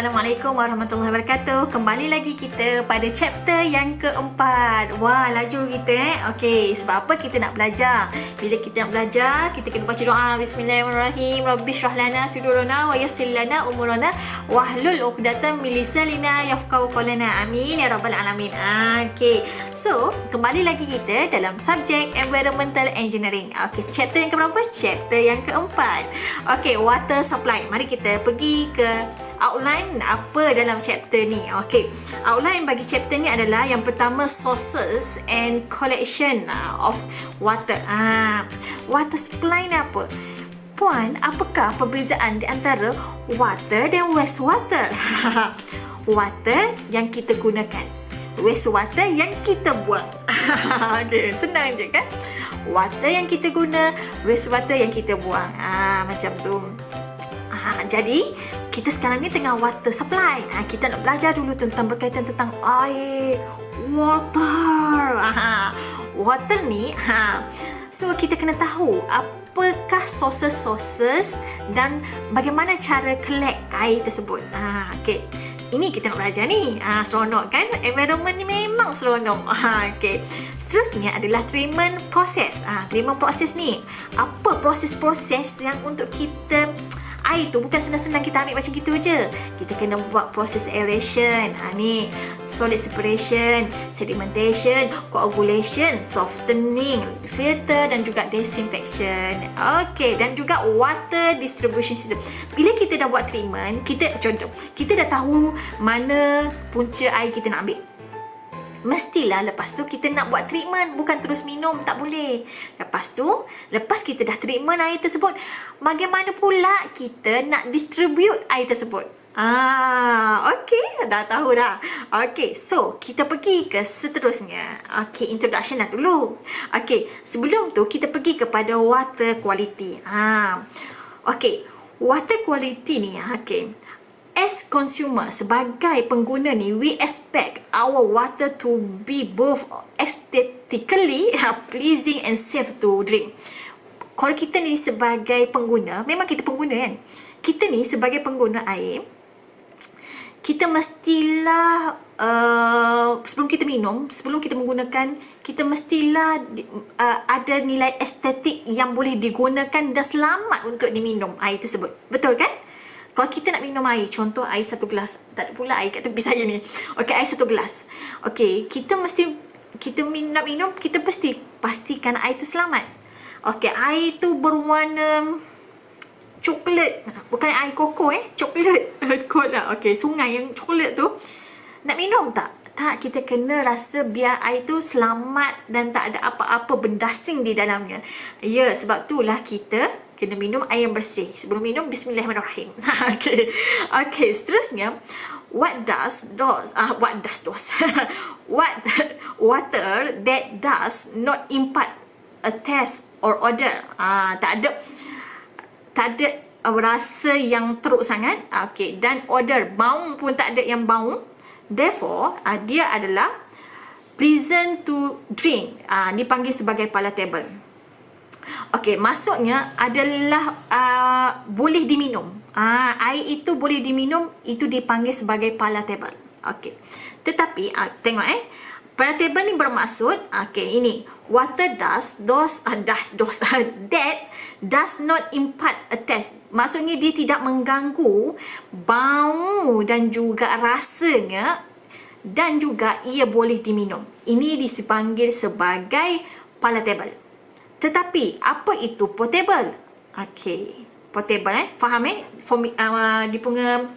Assalamualaikum warahmatullahi wabarakatuh. Kembali lagi kita pada chapter yang keempat. Wah, laju kita Okey, sebab apa kita nak belajar? Bila kita nak belajar, kita kena baca doa. Bismillahirrahmanirrahim. Rabbi shrah lana sudurana wa yassir lana umurana wahlul 'uqdatam min lisanina yafqahu qawlana. Amin ya rabbal alamin. Okey. So, kembali lagi kita dalam subjek environmental engineering. Okey, chapter yang keberapa? Chapter yang keempat. Okey, water supply. Mari kita pergi ke outline apa dalam chapter ni. Okey, outline bagi chapter ni adalah yang pertama, sources and collection of water. Water supply ni apa? Puan, apakah perbezaan di antara water dan wastewater? Water yang kita gunakan, wastewater yang kita buang. Okey, senang je kan? Water yang kita guna, wastewater yang kita buang. Macam tu. Jadi kita sekarang ni tengah water supply. Kita nak belajar dulu tentang berkaitan tentang air, water. Water ni, so kita kena tahu apakah sources dan bagaimana cara collect air tersebut. Okey. Ini kita nak belajar ni. Seronok kan? Environment ni memang seronok. Okey. Seterusnya adalah treatment process. Treatment process ni, apa proses-proses yang untuk kita air tu bukan senang-senang kita ambil macam gitu je. Kita kena buat proses aeration, ni solid separation, sedimentation, coagulation, softening, filter dan juga disinfection. Okey, dan juga water distribution system. Bila kita dah buat treatment, kita dah tahu mana punca air kita nak ambil. Mestilah lepas tu kita nak buat treatment, bukan terus minum, tak boleh. Lepas kita dah treatment air tersebut, bagaimana pula kita nak distribute air tersebut? Okey, dah tahu dah. Okey, so kita pergi ke seterusnya. Okey, introduction dah dulu. Okey, sebelum tu kita pergi kepada water quality. Okey, water quality ni, okey. As consumer, sebagai pengguna ni, we expect our water to be both aesthetically pleasing and safe to drink. Kalau kita ni sebagai pengguna, memang kita pengguna kan? Kita ni sebagai pengguna air, kita mestilah sebelum kita minum, sebelum kita menggunakan, kita mestilah ada nilai estetik yang boleh digunakan dan selamat untuk diminum air tersebut. Betul kan? Kalau kita nak minum air, contoh air 1 gelas. Tak ada pula air kat tepi saya ni. Okey, air 1 gelas. Okey, kita nak minum, kita pastikan air tu selamat. Okey, air tu berwarna coklat. Bukan air koko coklat. Okey, sungai yang coklat tu. Nak minum tak? Tak, kita kena rasa biar air tu selamat dan tak ada apa-apa berdasing di dalamnya. Ya, sebab itulah kita kena minum air yang bersih. Sebelum minum, bismillahirrahmanirrahim. Okey, seterusnya, water that does not impart a taste or odor. Tak ada rasa yang teruk sangat. Okey, dan odor, bau pun tak ada yang bau. Therefore, dia adalah pleasant to drink. Dipanggil sebagai palatable. Okey, maksudnya adalah boleh diminum. Air itu boleh diminum, itu dipanggil sebagai palatable. Okey. Tetapi tengok palatable ni bermaksud ini water that does not impart a taste. Maksudnya dia tidak mengganggu bau dan juga rasanya, dan juga ia boleh diminum. Ini dipanggil sebagai palatable. Tetapi apa itu potable? Okey, potable faham dia punya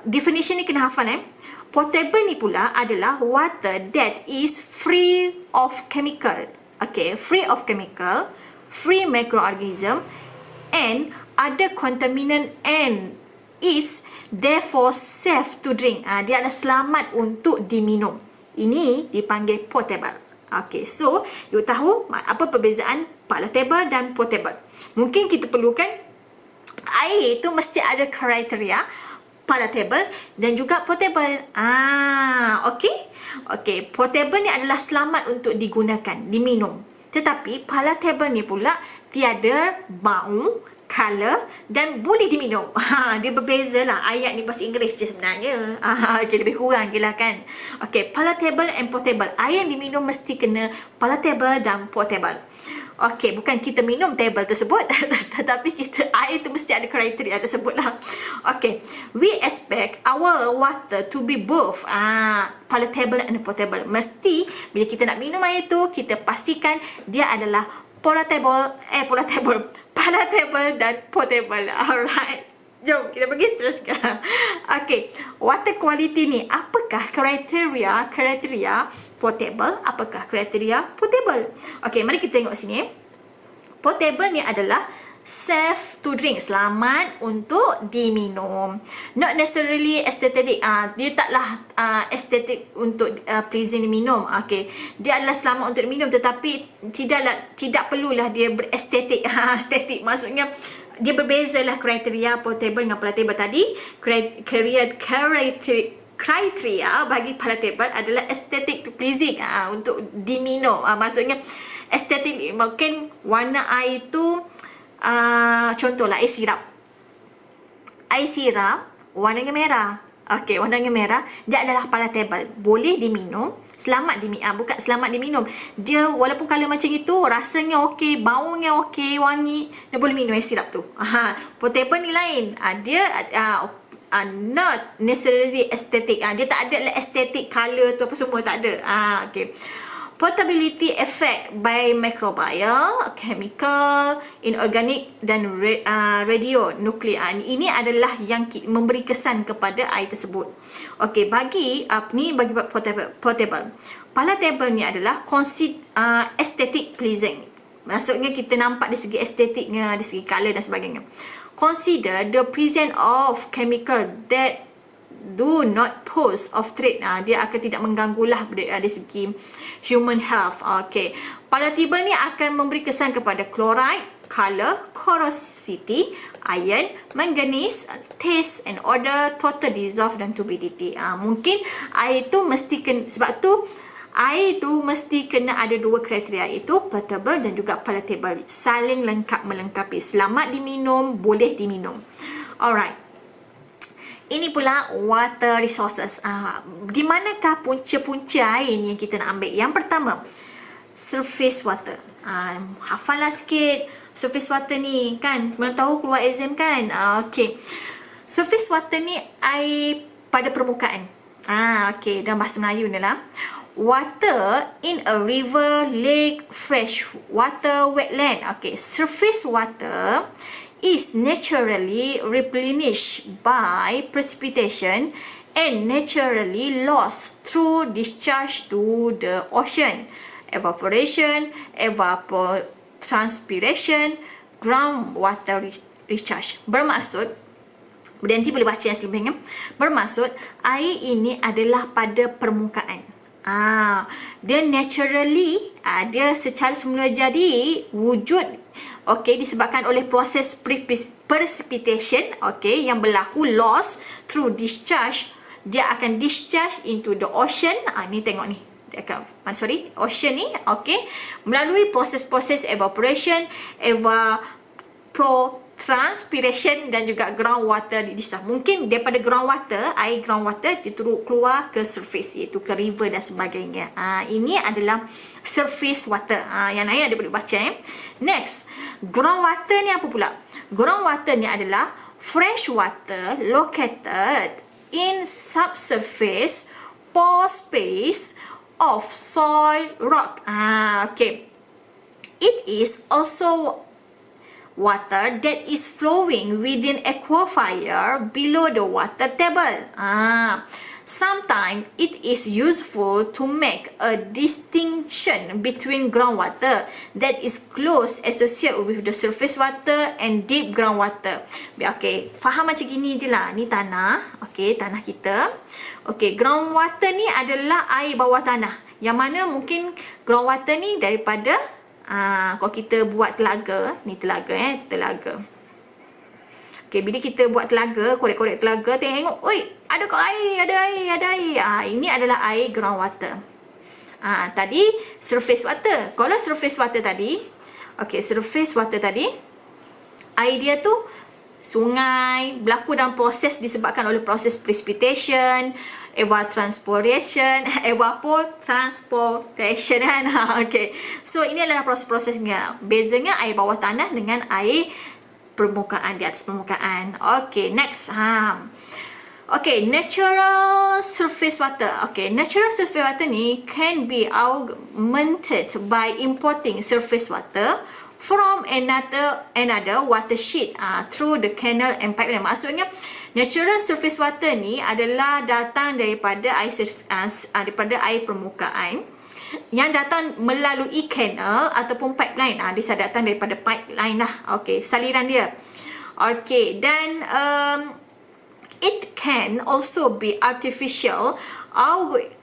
definition ni kena hafal Potable ni pula adalah water that is free of chemical. Okey, free of chemical, free microorganism and other contaminant, and is therefore safe to drink. Dia adalah selamat untuk diminum. Ini dipanggil potable. Okey, so you tahu apa perbezaan palatable dan potable. Mungkin kita perlukan air itu mesti ada kriteria palatable dan juga potable. Okey, potable ni adalah selamat untuk digunakan, diminum. Tetapi palatable ni pula tiada bau color dan boleh diminum. Dia berbeza lah. Ayat ni bahasa Inggeris je sebenarnya. Okay, lebih kurang je lah kan. Okay, palatable and portable. Air yang diminum mesti kena palatable dan portable. Okay, bukan kita minum table tersebut, tetapi air tu mesti ada kriteria tersebut lah. Okay, we expect our water to be both palatable and portable. Mesti bila kita nak minum air tu, kita pastikan dia adalah palatable dan portable. Alright. Jom kita pergi seterusnya. Okay, water quality ni apakah kriteria portable, apakah kriteria portable? Okay, mari kita tengok sini. Portable ni adalah safe to drink, selamat untuk diminum. Not necessarily aesthetic. Dia taklah estetik untuk pleasing diminum. Okay, dia adalah selamat untuk diminum, tetapi tidak perlulah dia berestetik. Estetik maksudnya dia berbezalah kriteria portable dengan palatable tadi. Kriteria bagi palatable adalah aesthetic pleasing untuk diminum. Maksudnya estetik mungkin warna air tu contohlah air sirap. Air sirap warnanya merah. Okey, warnanya merah, dia adalah palatable, boleh diminum, selamat bukan selamat diminum. Dia walaupun color macam itu, rasanya okey, baunya okey, wangi, dia boleh minum air sirap tu. Portable ni lain. Dia not necessarily aesthetic. Dia tak ada lah aesthetic color tu apa semua, tak ada. Okay. Portability effect by microbial, chemical, inorganic dan radionuklear. Ini adalah yang memberi kesan kepada air tersebut. Okey, bagi portable. Palatable ni adalah aesthetic pleasing. Maksudnya kita nampak dari segi estetiknya, dari segi color dan sebagainya. Consider the presence of chemical that do not pose of threat. Dia akan tidak mengganggulah dari segi human health. Okay. Palatable ni akan memberi kesan kepada chloride, color, corrosivity, iron, manganese, taste and odor, total dissolve dan turbidity. Mungkin air tu mesti sebab tu air tu mesti kena ada dua kriteria, itu potable dan juga palatable. Saling lengkap melengkapi. Selamat diminum, boleh diminum. Alright. Ini pula water resources. Di manakah punca-punca air ni yang kita nak ambil? Yang pertama, surface water. Hafallah sikit surface water ni kan. Mana tahu keluar exam kan. Okay. Surface water ni air pada permukaan. Okay. Dalam bahasa Melayu ni lah. Water in a river, lake, fresh water, wetland. Okay. Surface water is naturally replenished by precipitation and naturally lost through discharge to the ocean, evaporation, evapotranspiration, groundwater recharge. Bermaksud, nanti boleh baca yang selebihnya. Bermaksud, air ini adalah pada permukaan. Dia naturally, dia secara semula jadi wujud, okay, disebabkan oleh proses precipitation, okay, yang berlaku loss through discharge. Dia akan discharge into the ocean. Ni tengok ni. Ocean ni, okay, melalui proses-proses evaporation, evapotranspiration dan juga groundwater discharge. Mungkin daripada groundwater, air groundwater diturut keluar ke surface, iaitu ke river dan sebagainya. Ini adalah surface water. Yang lain ada boleh baca. Next, groundwater ni apa pula? Groundwater ni adalah fresh water located in subsurface pore space of soil rock. Okay. It is also water that is flowing within aquifer below the water table. Sometimes it is useful to make a distinction between groundwater that is close associated with the surface water and deep groundwater. Okay, faham macam gini je lah. Ni tanah, okay, tanah kita. Okay, groundwater ni adalah air bawah tanah. Yang mana mungkin groundwater ni daripada kalau kita buat telaga, ni telaga, telaga. Okay, bila kita buat telaga, korek-korek telaga, tengok, oi, ada kat air, ada air. Ini adalah air groundwater. Tadi surface water. Kalau surface water tadi, okay, surface water tadi, air dia tu sungai berlaku dalam proses disebabkan oleh proses precipitation, evapotranspiration kan. Okay. So ini adalah proses-prosesnya. Bezanya air bawah tanah dengan air permukaan, di atas permukaan. Okay, next. Okay, natural surface water. Okay, natural surface water ni can be augmented by importing surface water from another watershed through the canal and pipeline. Maksudnya natural surface water ni adalah datang daripada air permukaan yang datang melalui canal ataupun pipeline. Dia datang daripada pipeline lah. Okey, saliran dia. Okey, dan it can also be artificial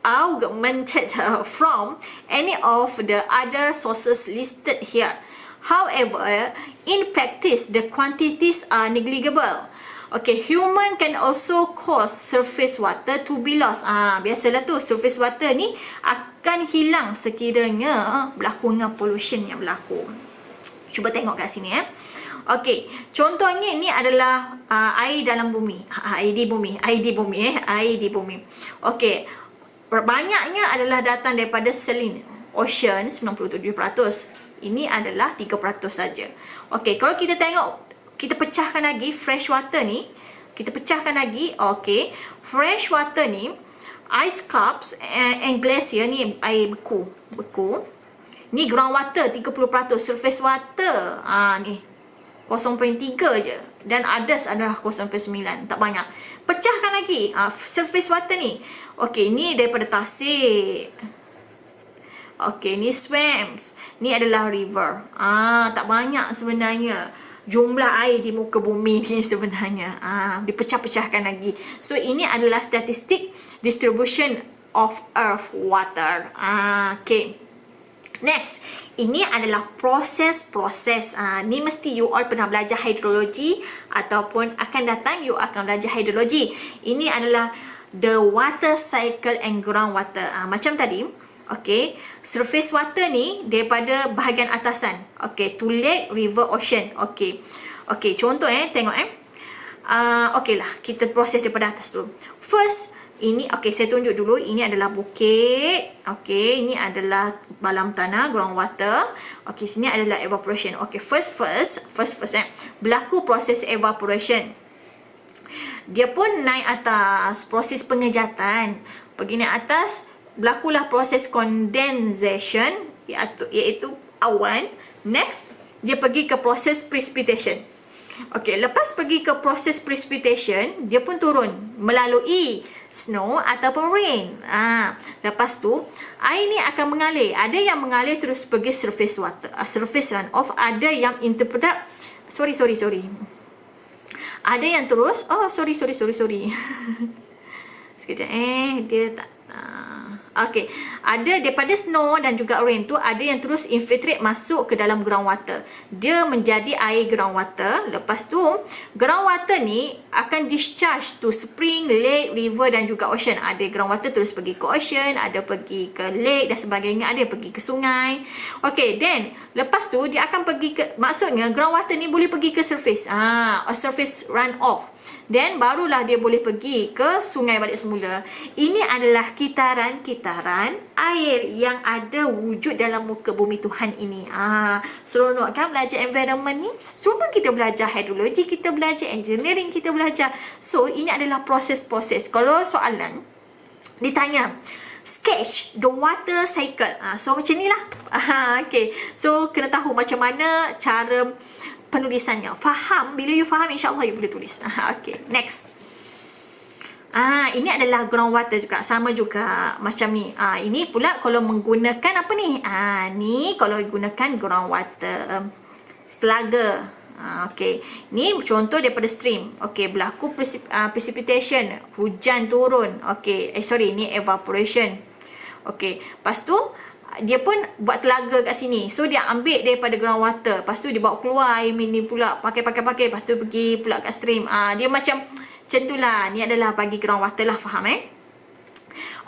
augmented from any of the other sources listed here. However, in practice, the quantities are negligible. Okay, human can also cause surface water to be lost. Biasalah tu, surface water ni akan hilang sekiranya berlaku dengan pollution yang berlaku. Cuba tengok kat sini Okay, contohnya ni adalah air dalam bumi. Air di bumi. Okay, banyaknya adalah datang daripada saline ocean 97%. Ini adalah 3% saja. Okey, kalau kita tengok, kita pecahkan lagi fresh water ni. Okey, fresh water ni, ice caps and glacier ni air beku. Ni ground water 30%, surface water ni 0.3 je. Dan others adalah 0.9, tak banyak. Pecahkan lagi surface water ni. Okey, ni daripada tasik. Okey, ni swamps. Ni adalah river. Tak banyak sebenarnya jumlah air di muka bumi ni sebenarnya. Dipecah-pecahkan lagi. So, ini adalah statistik distribution of earth water. Okay. Next, ini adalah proses-proses. Ni mesti you all pernah belajar hidrologi ataupun akan datang you akan belajar hidrologi. Ini adalah the water cycle and groundwater. Macam tadi. Okay, surface water ni daripada bahagian atasan. Okay, to lake, river, ocean. Okay, contoh tengok okay lah, kita proses daripada atas dulu. First, ini okay, saya tunjuk dulu. Ini adalah bukit. Okay, ini adalah balam tanah, groundwater. Okay, sini adalah evaporation. Okay, first berlaku proses evaporation. Dia pun naik atas, proses pengejatan. Pergi naik atas, berlakulah proses condensation, iaitu awan. Next, dia pergi ke proses precipitation. Okey, lepas pergi ke proses precipitation, dia pun turun melalui snow ataupun rain. Lepas tu, air ni akan mengalir. Ada yang mengalir terus pergi surface water, surface runoff. Ada yang sorry. Ada yang terus, sorry. Sekejap, dia tak. Okey, ada daripada snow dan juga rain tu, ada yang terus infiltrate masuk ke dalam groundwater. Dia menjadi air groundwater. Lepas tu, groundwater ni akan discharge to spring, lake, river dan juga ocean. Ada groundwater terus pergi ke ocean, ada pergi ke lake dan sebagainya, ada pergi ke sungai. Okey, then lepas tu dia akan pergi ke, maksudnya groundwater ni boleh pergi ke surface. Surface run off. Then barulah dia boleh pergi ke sungai balik semula. Ini adalah kitaran-kitaran air yang ada wujud dalam muka bumi Tuhan ini. Seronok kan belajar environment ni? Semua kita belajar hidrologi, kita belajar engineering, kita belajar. So, ini adalah proses-proses. Kalau soalan ditanya, sketch the water cycle. So, macam ni lah. Okay. So, kena tahu macam mana cara penulisannya. Faham? Bila you faham, insyaAllah you boleh tulis. Okay, next. Ini adalah groundwater juga. Sama juga macam ni. Ini pula kalau menggunakan apa ni? Ni kalau gunakan groundwater. Telaga. Okay. Ni contoh daripada stream. Okay, berlaku precipitation. Hujan turun. Okay. Ni evaporation. Okay. Lepas tu, dia pun buat telaga kat sini. So, dia ambil daripada groundwater. Lepas tu, dia bawa keluar air ni pula. Pakai. Lepas tu, pergi pula kat stream. Dia macam tu lah. Ni adalah bagi groundwater lah. Faham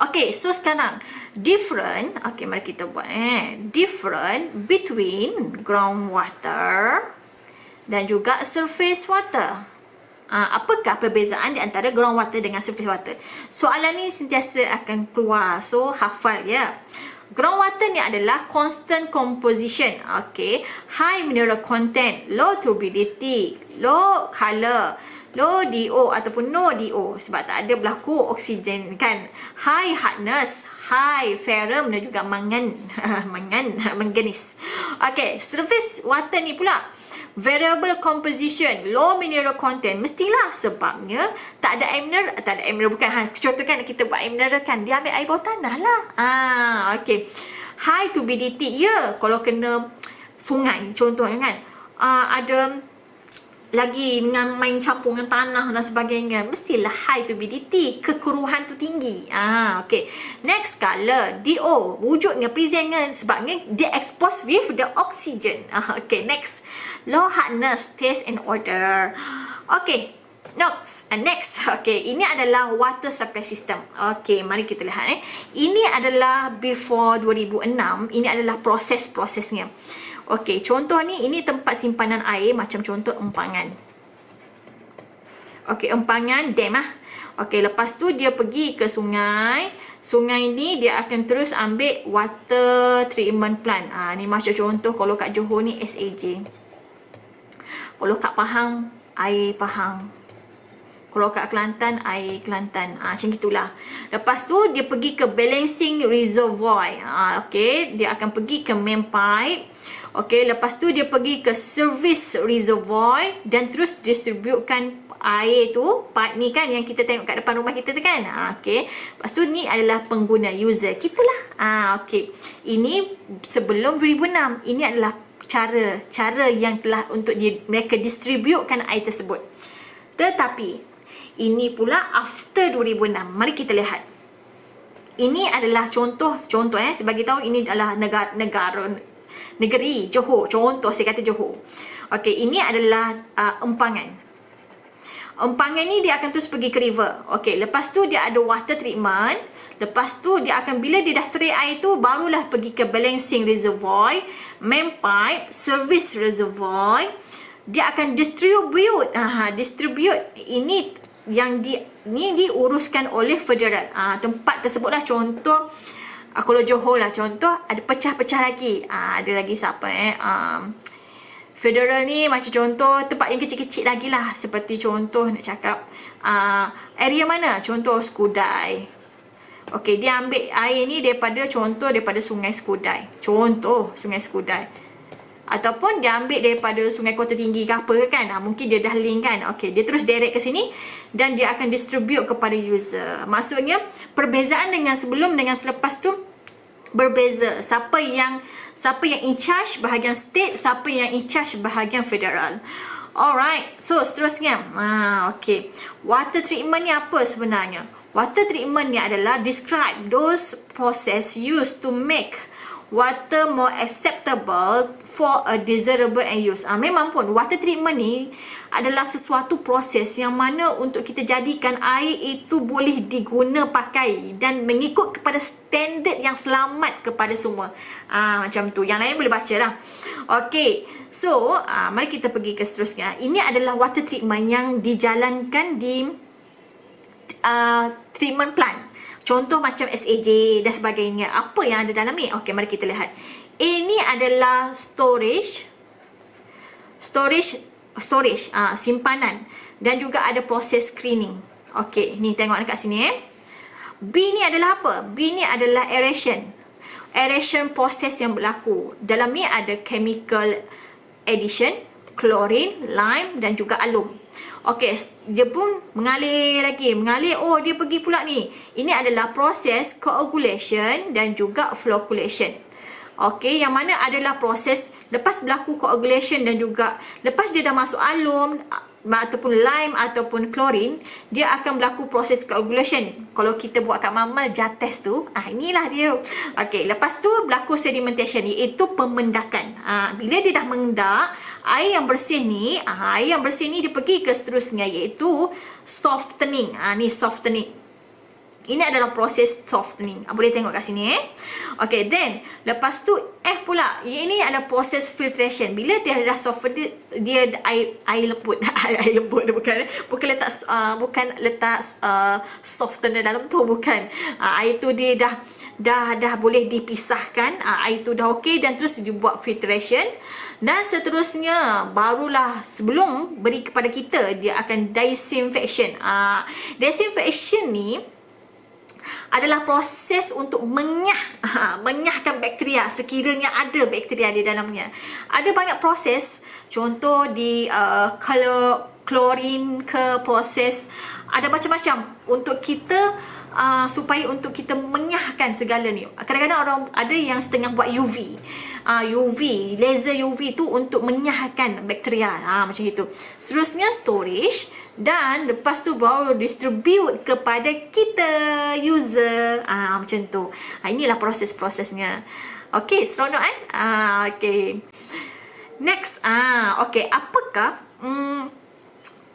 Okay, so sekarang. Different. Okay, mari kita buat. Different between groundwater dan juga surface water. Apakah perbezaan di antara groundwater dengan surface water? Soalan ni sentiasa akan keluar. So, hafal ya. Groundwater ni adalah constant composition. Okay. High mineral content, low turbidity, low color, low DO ataupun no DO. Sebab tak ada berlaku oksigen kan. High hardness, high ferrum dan juga manganese. Okay. Surface water ni pula variable composition, low mineral content. Mestilah sebabnya tak ada air mineral bukan. Contoh kan kita buat air mineral kan, dia ambil air bawah tanah lah. Okay. High turbidity, ya, kalau kena sungai contohnya kan. Ada lagi dengan main campur dengan tanah dan sebagainya, mestilah high turbidity, kekeruhan tu tinggi. Okay. Next, color, DO, wujudnya presentnya sebabnya dia exposed with the oxygen. Okay, next. Low hardness, taste and odor. Okay. Next. Okay, ini adalah water supply system. Okay, mari kita lihat. Ini adalah before 2006. Ini adalah prosesnya. Okay, contoh ni, ini tempat simpanan air macam contoh empangan. Okay, empangan dam Okay, lepas tu dia pergi ke sungai. Sungai ni dia akan terus ambil water treatment plant. Ni macam contoh kalau kat Johor ni SAJ. Kalau kat Pahang, air Pahang. Kalau kat Kelantan, air Kelantan. Macam gitulah. Lepas tu, dia pergi ke balancing reservoir. Okay, dia akan pergi ke main pipe. Okay, lepas tu dia pergi ke service reservoir dan terus distributekan air tu. Part ni kan yang kita tengok kat depan rumah kita tu kan. Okay, lepas tu ni adalah pengguna, user kita lah. Okay, ini sebelum 2006. Ini adalah cara yang telah untuk mereka distributekan air tersebut. Tetapi ini pula after 2006. Mari kita lihat. Ini adalah contoh sebagai tahu ini adalah negeri Johor. Contoh saya kata Johor. Okey, ini adalah empangan. Empangan ni dia akan terus pergi ke river. Okey, lepas tu dia ada water treatment. Lepas tu dia akan, bila dia dah treat air tu, barulah pergi ke balancing reservoir, main pipe, service reservoir. Dia akan distribute. Ini yang diuruskan oleh federal. Tempat tersebut lah contoh. Kalau Johor lah contoh, ada pecah-pecah lagi. Ada lagi siapa federal ni macam contoh tempat yang kecil-kecil lagi lah. Seperti contoh nak cakap area mana? Contoh Skudai. Okey, dia ambil air ni daripada Sungai Skudai. Contoh Sungai Skudai. Ataupun dia ambil daripada Sungai Kota Tinggi ke apa kan. Mungkin dia dah link kan. Okey, dia terus direct ke sini dan dia akan distribute kepada user. Maksudnya perbezaan dengan sebelum dengan selepas tu berbeza. Siapa yang in charge bahagian state, siapa yang in charge bahagian federal. Alright, so seterusnya. Okey. Water treatment ni apa sebenarnya? Water treatment ni adalah describe those process used to make water more acceptable for a desirable end use. Memang pun water treatment ni adalah sesuatu proses yang mana untuk kita jadikan air itu boleh diguna pakai dan mengikut kepada standard yang selamat kepada semua. Macam tu. Yang lain boleh baca lah. Okey. So, mari kita pergi ke seterusnya. Ini adalah water treatment yang dijalankan di treatment plant. Contoh macam SAJ dan sebagainya. Apa yang ada dalam ni? Okey, mari kita lihat. Ini adalah storage, simpanan dan juga ada proses screening. Okey, ni tengok dekat sini B ni adalah apa? B ni adalah aeration. Aeration proses yang berlaku. Dalam ni ada chemical addition, chlorine, lime dan juga alum. Okey, dia pun mengalir lagi. Oh, dia pergi pula ni. Ini adalah proses coagulation dan juga flocculation. Okey, yang mana adalah proses lepas berlaku coagulation dan juga lepas dia dah masuk alum ataupun lime ataupun chlorine, dia akan berlaku proses coagulation. Kalau kita buat kat mamal jates tu, inilah dia. Okey, lepas tu berlaku sedimentation, iaitu pemendakan. Bila dia dah mendak, air yang bersih ni dia pergi ke seterusnya iaitu softening. Ni softening. Ini adalah proses softening. Boleh tengok kat sini Okay, then lepas tu F pula. Ini ada proses filtration. Bila dia dah soften, dia air lembut. Air lembut bukan letak softener dalam tu, bukan. Air tu dia dah boleh dipisahkan. Air tu dah okey, dan terus dibuat filtration. Dan seterusnya barulah sebelum beri kepada kita, dia akan disinfection. Disinfection ni adalah proses untuk menyahkan bakteria sekiranya ada bakteria di dalamnya. Ada banyak proses, contoh di klorin ke proses, ada macam-macam untuk kita supaya untuk kita menyahkan segala ni. Kadang-kadang orang ada yang setengah buat UV. Laser UV tu untuk menyahkan bakteria. Macam itu. Seterusnya storage, dan lepas tu baru distribute kepada kita user. Macam tu. Inilah proses-prosesnya. Okay, seronok kan? Okay. Next, okay, apakah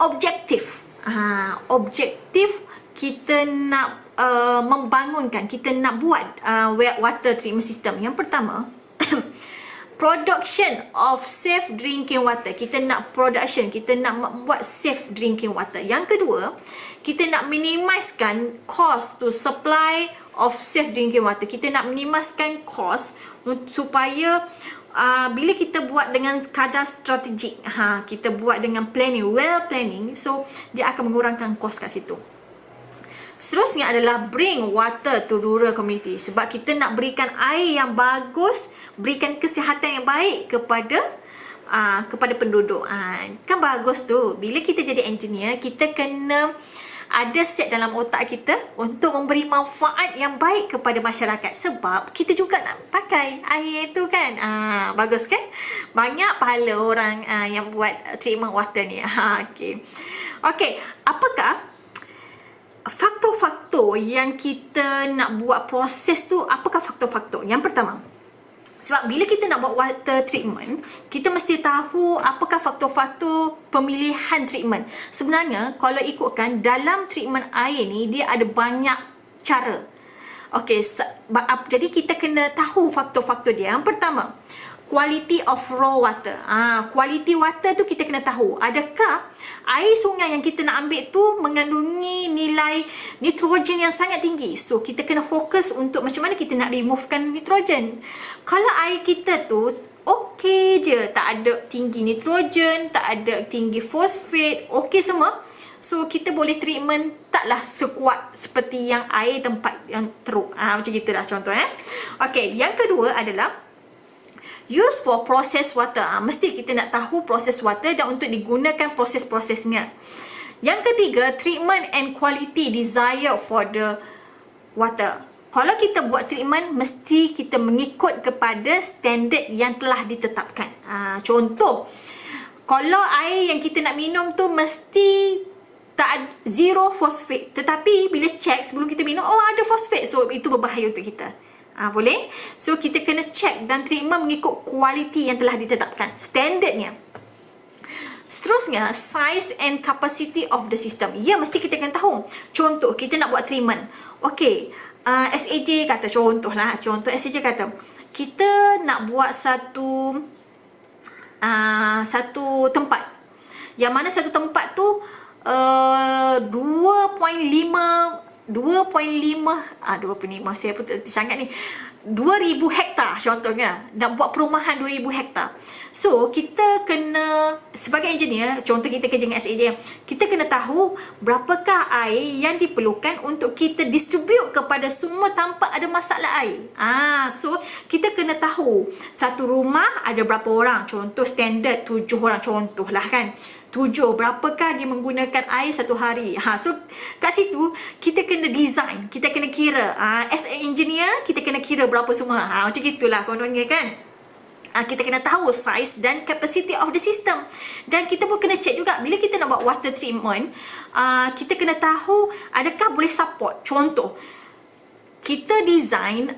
objektif? Objektif kita nak membangunkan, kita nak buat water treatment system. Yang pertama, production of safe drinking water. Kita nak membuat safe drinking water. Yang kedua, kita nak minimizekan cost to supply of safe drinking water. Kita nak minimizekan cost supaya bila kita buat dengan kadar strategik, kita buat dengan planning, well planning, so dia akan mengurangkan kos kat situ. Seterusnya adalah bring water to rural community. Sebab kita nak berikan air yang bagus, berikan kesihatan yang baik kepada penduduk. Kan bagus tu. Bila kita jadi engineer, kita kena ada set dalam otak kita untuk memberi manfaat yang baik kepada masyarakat. Sebab kita juga nak pakai air tu kan. Bagus kan? Banyak pahala orang yang buat treatment water ni. Okay. Apakah faktor-faktor yang kita nak buat proses tu? Apakah faktor-faktor? Yang pertama, sebab bila kita nak buat water treatment, kita mesti tahu apakah faktor-faktor pemilihan treatment. Sebenarnya kalau ikutkan dalam treatment air ni, dia ada banyak cara. Okey, jadi kita kena tahu faktor-faktor dia. Yang pertama, quality of raw water. Quality water tu kita kena tahu. Adakah air sungai yang kita nak ambil tu mengandungi nilai nitrogen yang sangat tinggi? So, kita kena fokus untuk macam mana kita nak removekan nitrogen. Kalau air kita tu okey je, tak ada tinggi nitrogen, tak ada tinggi fosfat, okey semua, so kita boleh treatment taklah sekuat seperti yang air tempat yang teruk. Macam gitulah contoh. Okey, yang kedua adalah use for process water. Mesti kita nak tahu proses water dan untuk digunakan proses-prosesnya. Yang ketiga, treatment and quality desire for the water. Kalau kita buat treatment, mesti kita mengikut kepada standard yang telah ditetapkan. Contoh, kalau air yang kita nak minum tu mesti zero fosfat. Tetapi bila check sebelum kita minum, ada fosfat. So, itu berbahaya untuk kita. Boleh? So, kita kena check dan treatment mengikut kualiti yang telah ditetapkan. Standardnya. Seterusnya, size and capacity of the system. Ya, mesti kita kena tahu. Contoh, kita nak buat treatment. Okey, SAJ kata, contoh SAJ kata, kita nak buat satu tempat. Yang mana satu tempat tu 2.5 saya pun sangat ni 2,000 hektar contohnya, nak buat perumahan 2,000 hektar. So kita kena, sebagai engineer, contoh kita kerja dengan SAJ, kita kena tahu berapakah air yang diperlukan untuk kita distribute kepada semua tanpa ada masalah air. So kita kena tahu satu rumah ada berapa orang, contoh standard 7 orang contohlah kan. 7, berapakah dia menggunakan air satu hari. So kat situ kita kena design, kita kena kira. As an engineer, kita kena kira berapa semua. Macam gitulah kononnya kan. Kita kena tahu size dan capacity of the system. Dan kita pun kena check juga bila kita nak buat water treatment, kita kena tahu adakah boleh support. Contoh, kita design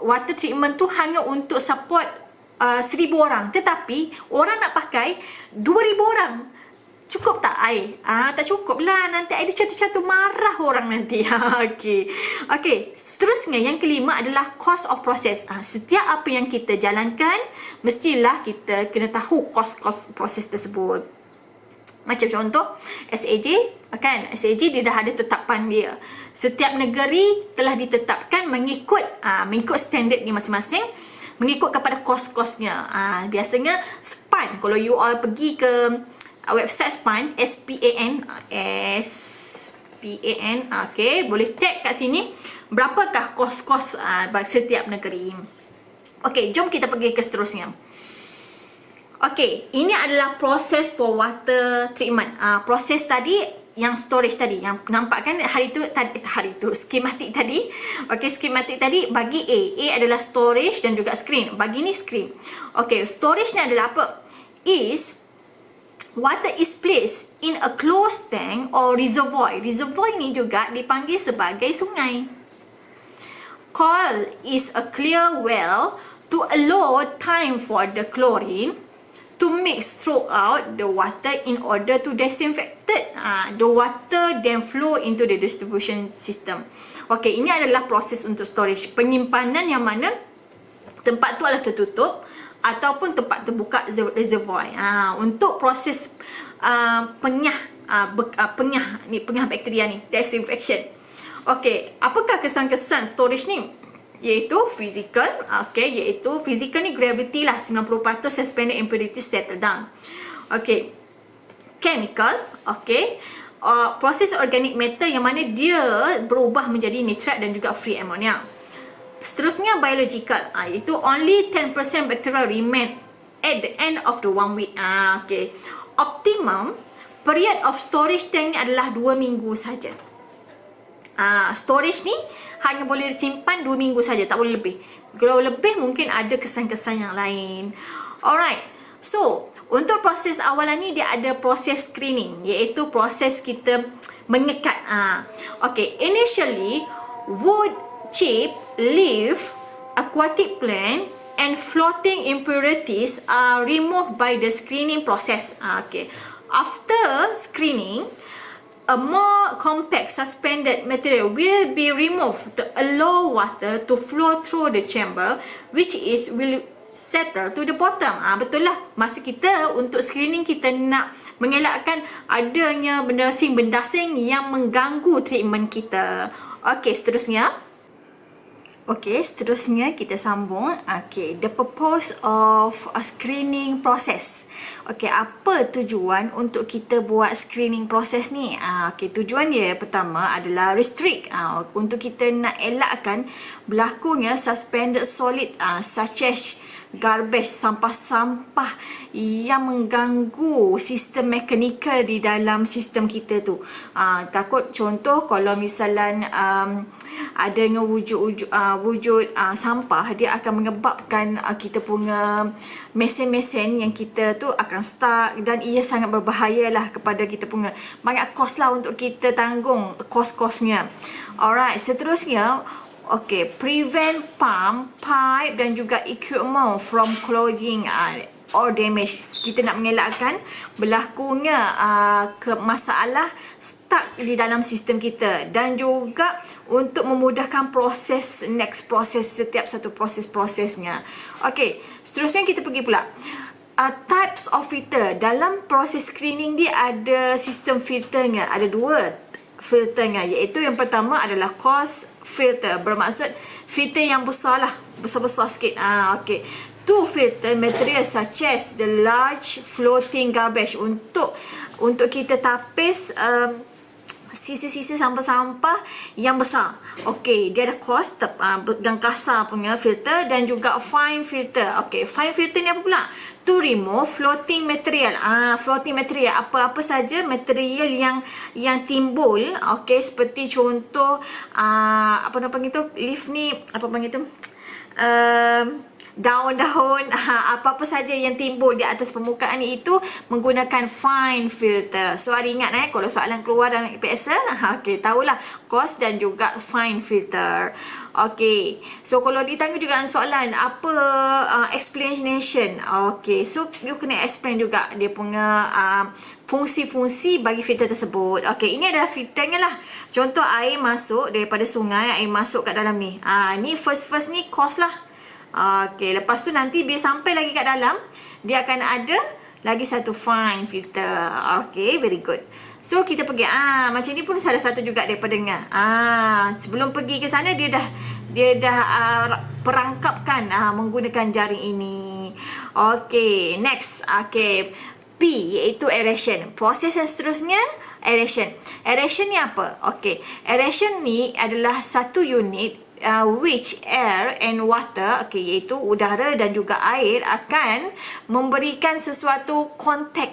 water treatment tu hanya untuk support 1,000 orang, tetapi orang nak pakai 2,000 orang. cukup tak air? Tak cukup lah, nanti air dia marah orang nanti. Okey. Okey, seterusnya yang kelima adalah cost of process. Setiap apa yang kita jalankan, mestilah kita kena tahu kos proses tersebut. Macam contoh SAJ, kan? SAJ dia dah ada tetapan dia. Setiap negeri telah ditetapkan mengikut standard ni masing-masing, mengikut kepada kos-kosnya. Biasanya SPAN, kalau you all pergi ke website SPAN, SPAN, okay, boleh check kat sini berapakah kos-kos setiap negeri. Okay, jom kita pergi ke seterusnya. Okay, ini adalah proses for water treatment. Proses tadi yang storage tadi, yang nampak kan hari tu skematik tadi. Okay, skematik tadi bagi A adalah storage dan juga screen. Bagi ni screen. Okay, storage ni adalah apa? Water is placed in a closed tank or reservoir. Reservoir ni juga dipanggil sebagai sungai. Call is a clear well to allow time for the chlorine to mix throughout the water in order to disinfect the water, then flow into the distribution system. Okay, ini adalah proses untuk storage. Penyimpanan yang mana tempat tu adalah tertutup ataupun tempat terbuka reservoir. Untuk proses pengah bakteria ni, disinfection. Okay, apakah kesan-kesan storage ni? Iaitu physical, iaitu physical ni gravity lah, 90% suspended impurity settle down. Okay, chemical, proses organic matter yang mana dia berubah menjadi nitrat dan juga free ammonia. Seterusnya biological, iaitu only 10% bacteria remain at the end of the 1 week. Optimum period of storage tank ni adalah 2 minggu saja. Storage ni hanya boleh disimpan 2 minggu saja, tak boleh lebih. Kalau lebih mungkin ada kesan-kesan yang lain. Alright, so untuk proses awalan ni dia ada proses screening, iaitu proses kita menyekat. Initially wood, chip, leaf, aquatic plant and floating impurities are removed by the screening process. After screening, a more compact suspended material will be removed to allow water to flow through the chamber, which will settle to the bottom. Betul lah, masa kita untuk screening kita nak mengelakkan adanya benda asing yang mengganggu treatment kita. Seterusnya kita sambung. The purpose of a screening process. Apa tujuan untuk kita buat screening process ni? Tujuan dia pertama adalah restrict. Untuk kita nak elakkan berlakunya suspended solid such as garbage, sampah-sampah yang mengganggu sistem mekanikal di dalam sistem kita tu. Takut contoh kalau misalnya adanya wujud sampah, dia akan menyebabkan kita punya mesin-mesin yang kita tu akan stuck dan ia sangat berbahaya lah kepada kita punya, banyak kos lah untuk kita tanggung kos-kosnya. Alright, seterusnya prevent pump, pipe dan juga equipment from clogging or damage. Kita nak mengelakkan berlakunya masalah stuck di dalam sistem kita, dan juga untuk memudahkan next proses, setiap satu prosesnya. Seterusnya kita pergi pula types of filter. Dalam proses screening dia ada sistem filternya, ada 2 filternya, iaitu yang pertama adalah coarse filter, bermaksud filter yang besar lah, besar-besar sikit. To filter material such as the large floating garbage, untuk kita tapis sisa-sisa sampah-sampah yang besar. Dia ada coarse, yang kasar punya filter, dan juga fine filter. Fine filter ni apa pula? To remove floating material. Floating material, apa-apa saja material yang timbul. Seperti contoh apa nama panggil tu? Leaf ni apa panggil tu? daun-daun, apa-apa saja yang timbul di atas permukaan itu menggunakan fine filter. So ada ingat kalau soalan keluar dalam IPSL, okey, tahulah coarse dan juga fine filter. Okey, so kalau ditanya juga soalan apa explanation, okey, so you kena explain juga dia punya fungsi-fungsi bagi filter tersebut. Okey, ini adalah filternya lah. Contoh air masuk daripada sungai, air masuk kat dalam ni. Ni first ni coarse lah. Okey, lepas tu nanti bila sampai lagi kat dalam, dia akan ada lagi satu fine filter. Okey, very good. So kita pergi macam ni pun salah satu juga daripadanya. Sebelum pergi ke sana dia dah perangkapkan menggunakan jaring ini. Okey, next. Okey, P iaitu aeration. Proses yang seterusnya aeration. Aeration ni apa? Okey, aeration ni adalah satu unit which air and water, iaitu udara dan juga air akan memberikan sesuatu kontak.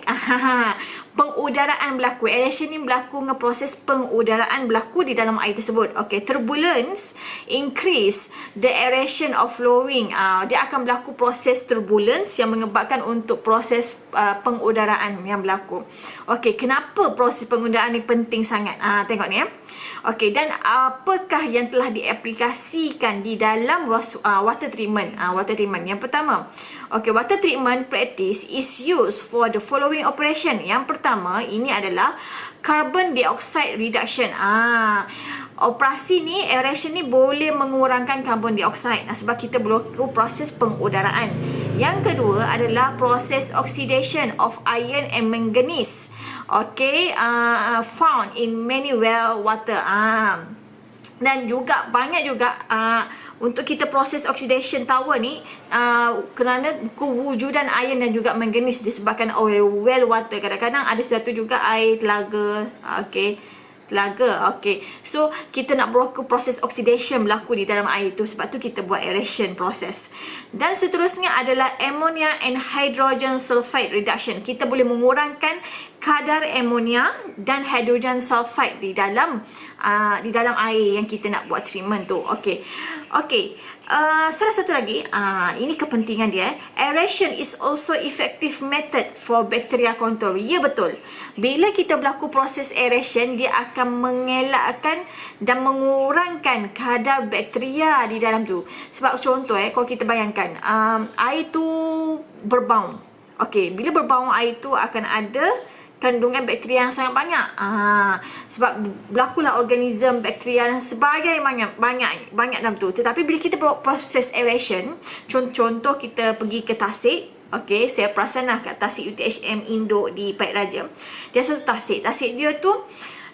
Pengudaraan berlaku. Aeration ni berlaku dengan proses pengudaraan berlaku di dalam air tersebut. Turbulence increase the aeration of flowing. Dia akan berlaku proses turbulence yang menyebabkan untuk proses pengudaraan yang berlaku. Kenapa proses pengudaraan ni penting sangat? Tengok ni ya. Dan apakah yang telah diaplikasikan di dalam water treatment? Water treatment yang pertama, water treatment practice is used for the following operation. Yang pertama, ini adalah carbon dioxide reduction. Operasi ni, aeration ni boleh mengurangkan carbon dioxide sebab kita berlaku proses pengudaraan. Yang kedua adalah proses oxidation of iron and manganese. Found in many well water. Dan juga banyak juga untuk kita proses oxidation tower ni kerana kewujudan iron dan juga manganese disebabkan oleh well water. Kadang-kadang ada satu juga air telaga. Telaga. So kita nak berlaku proses oxidation berlaku di dalam air tu, sebab tu kita buat aeration proses. Dan seterusnya adalah ammonia and hydrogen sulfide reduction. Kita boleh mengurangkan kadar ammonia dan hydrogen sulfide di dalam air yang kita nak buat treatment tu. Salah satu lagi, ini kepentingan dia. Aeration is also effective method for bacteria control. Ya, betul. Bila kita berlaku proses aeration, dia akan mengelakkan dan mengurangkan kadar bakteria di dalam tu. Sebab contoh kalau kita bayangkan air tu berbau. Bila berbau air tu akan ada kandungan bakteria yang sangat banyak. Sebab berlakulah organisme, bakteria dan sebagainya banyak dalam tu. Tetapi bila kita buat proses aeration, contoh kita pergi ke Tasik. Saya perasan lah kat Tasik UTHM Induk di Pait Raja. Dia satu Tasik. Tasik dia tu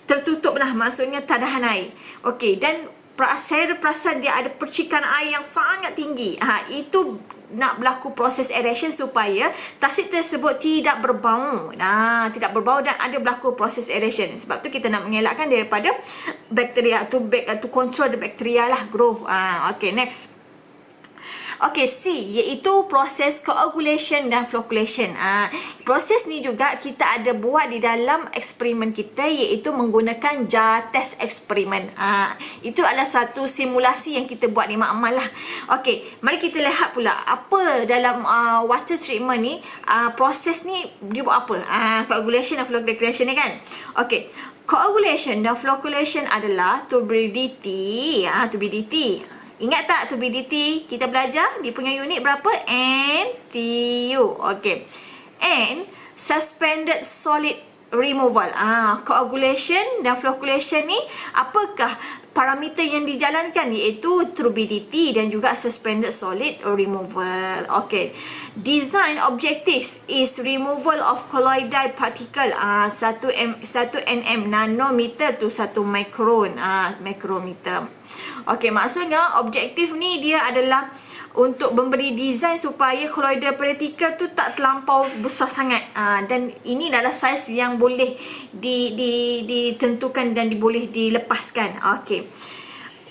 tertutup lah, maksudnya tadahan air. Dan saya perasan dia ada percikan air yang sangat tinggi. Itu nak berlaku proses aeration supaya tasik tersebut tidak berbau. Tidak berbau dan ada berlaku proses aeration. Sebab tu kita nak mengelakkan daripada bakteria to control the bacteria lah grow. Next. C iaitu proses coagulation dan flocculation. Proses ni juga kita ada buat di dalam eksperimen kita, iaitu menggunakan jar test eksperimen. Itu adalah satu simulasi yang kita buat di makmal lah. Mari kita lihat pula apa dalam water treatment ni. Proses ni dia buat apa? Coagulation dan flocculation ni kan. Coagulation dan flocculation adalah turbidity. Ingat tak turbidity? Kita belajar dia punya unit berapa? NTU. And suspended solid removal. Coagulation dan flocculation ni apakah parameter yang dijalankan? Iaitu turbidity dan juga suspended solid removal. Design objectives is removal of colloidal particle 1 nm nanometer to 1 micron micrometer. Maksudnya objektif ni dia adalah untuk memberi design supaya colloidal particle tu tak terlampau besar sangat. Dan ini adalah saiz yang boleh ditentukan dan boleh dilepaskan.